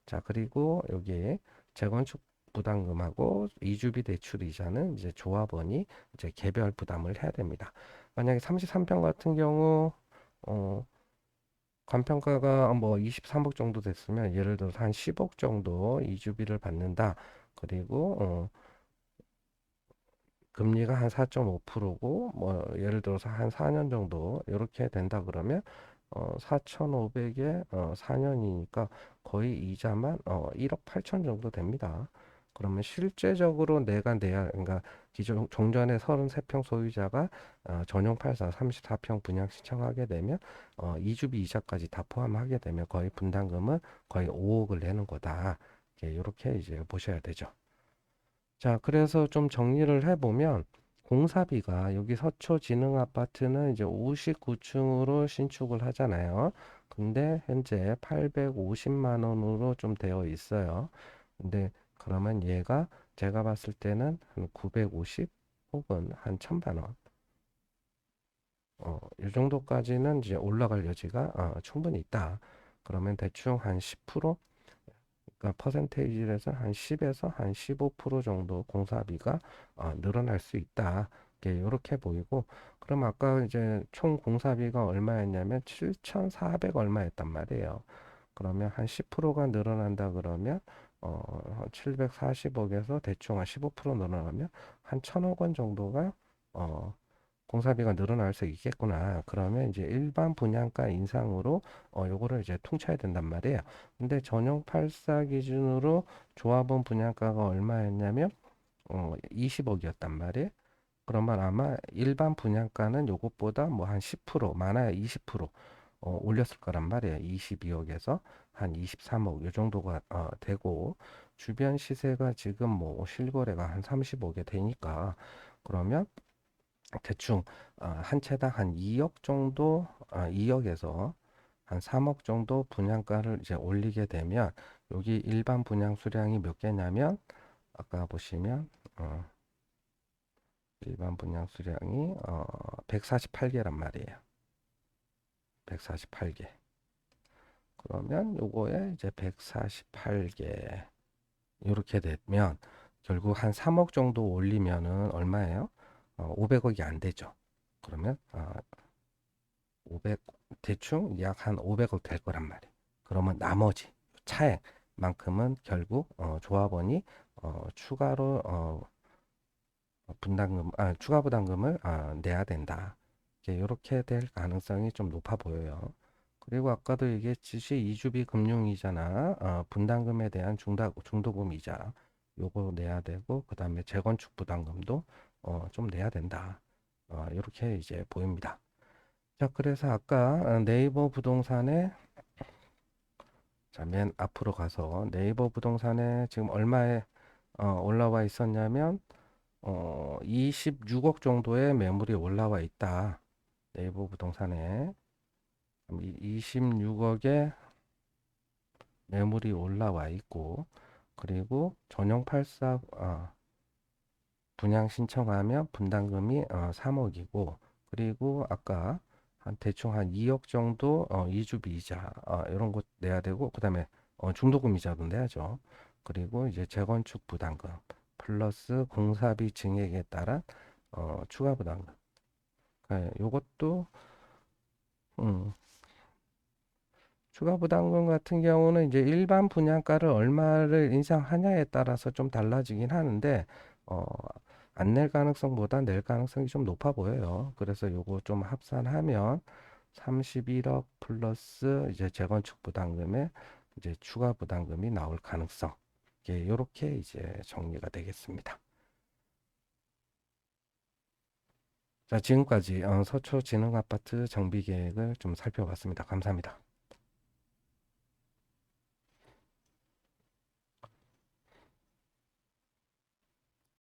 자, 그리고 여기 재건축 부담금하고 이주비 대출 이자는 이제 조합원이 이제 개별 부담을 해야 됩니다. 만약에 33평 같은 경우 어, 간평가가 뭐 23억 정도 됐으면 예를 들어서 한 10억 정도 이주비를 받는다. 그리고 금리가 한 4.5%고 뭐 예를 들어서 한 4년 정도 이렇게 된다 그러면 4,500에 4년이니까 거의 이자만 1억 8천 정도 됩니다. 그러면 실제적으로 내가 내야 그러니까 기존 종전에 33평 소유자가 전용 84 34평 분양 신청하게 되면 이주비 이자까지 다 포함하게 되면 거의 분담금은 거의 5억을 내는 거다. 이렇게 이제 보셔야 되죠. 자, 그래서 좀 정리를 해보면 공사비가 여기 서초지능 아파트는 이제 59층으로 신축을 하잖아요. 근데 현재 850만 원으로 좀 되어 있어요. 근데 그러면 얘가 제가 봤을 때는 한 950 혹은 한 1,000만 원. 이 정도까지는 이제 올라갈 여지가 충분히 있다. 그러면 대충 한 10%? 그러니까 퍼센테이지에서 한 10에서 한 15% 정도 공사비가 늘어날 수 있다. 이렇게 보이고 그럼 아까 이제 총 공사비가 얼마였냐면 7,400 얼마였단 말이에요. 그러면 한 10%가 늘어난다 그러면 740억에서 대충 한 15% 늘어나면 한 1,000억 원 정도가 어, 공사비가 늘어날 수 있겠구나. 그러면 이제 일반 분양가 인상으로 요거를 이제 퉁쳐야 된단 말이에요. 근데 전용 84 기준으로 조합원 분양가가 얼마였냐면 20억이었단 말이에요. 그러면 아마 일반 분양가는 요것보다 뭐 한 10% 많아야 20% 올렸을 거란 말이에요. 22억에서 한 23억 요 정도가 되고 주변 시세가 지금 뭐 실거래가 한 30억에 되니까 그러면 대충 한 채당 한 2억 정도, 2억에서 한 3억 정도 분양가를 이제 올리게 되면 여기 일반 분양 수량이 몇 개냐면 아까 보시면 일반 분양 수량이 148개란 말이에요. 148개. 그러면 요거에 이제 148개 이렇게 되면 결국 한 3억 정도 올리면은 얼마예요? 500억이 안 되죠. 그러면 500 대충 약 한 500억 될 거란 말이에요. 그러면 나머지 차액만큼은 결국 조합원이 추가로 추가 부담금을 내야 된다. 이렇게 될 가능성이 좀 높아 보여요. 그리고 아까도 얘기했듯이 이주비 금융이자나 분담금에 대한 중도금 이자 요거 내야 되고 그 다음에 재건축 부담금도 좀 내야 된다. 이렇게 이제 보입니다. 자, 그래서 아까 네이버 부동산에 자, 맨 앞으로 가서 네이버 부동산에 지금 얼마에 올라와 있었냐면 26억 정도의 매물이 올라와 있다. 네이버 부동산에 26억의 매물이 올라와 있고, 그리고 전용 84 분양 신청하면 분담금이 3억이고, 그리고 아까 대충 한 2억 정도 이주비 이자 이런 거 내야 되고, 그다음에 중도금 이자도 내야죠. 그리고 이제 재건축 부담금 플러스 공사비 증액에 따른 추가 부담금. 요것도 음, 추가 부담금 같은 경우는 이제 일반 분양가를 얼마를 인상하냐에 따라서 좀 달라지긴 하는데, 어, 안 낼 가능성보다 낼 가능성이 좀 높아 보여요. 그래서 요거 좀 합산하면 31억 플러스 이제 재건축 부담금에 이제 추가 부담금이 나올 가능성. 예, 요렇게 이제 정리가 되겠습니다. 자, 지금까지 서초 진흥아파트 정비 계획을 좀 살펴봤습니다. 감사합니다.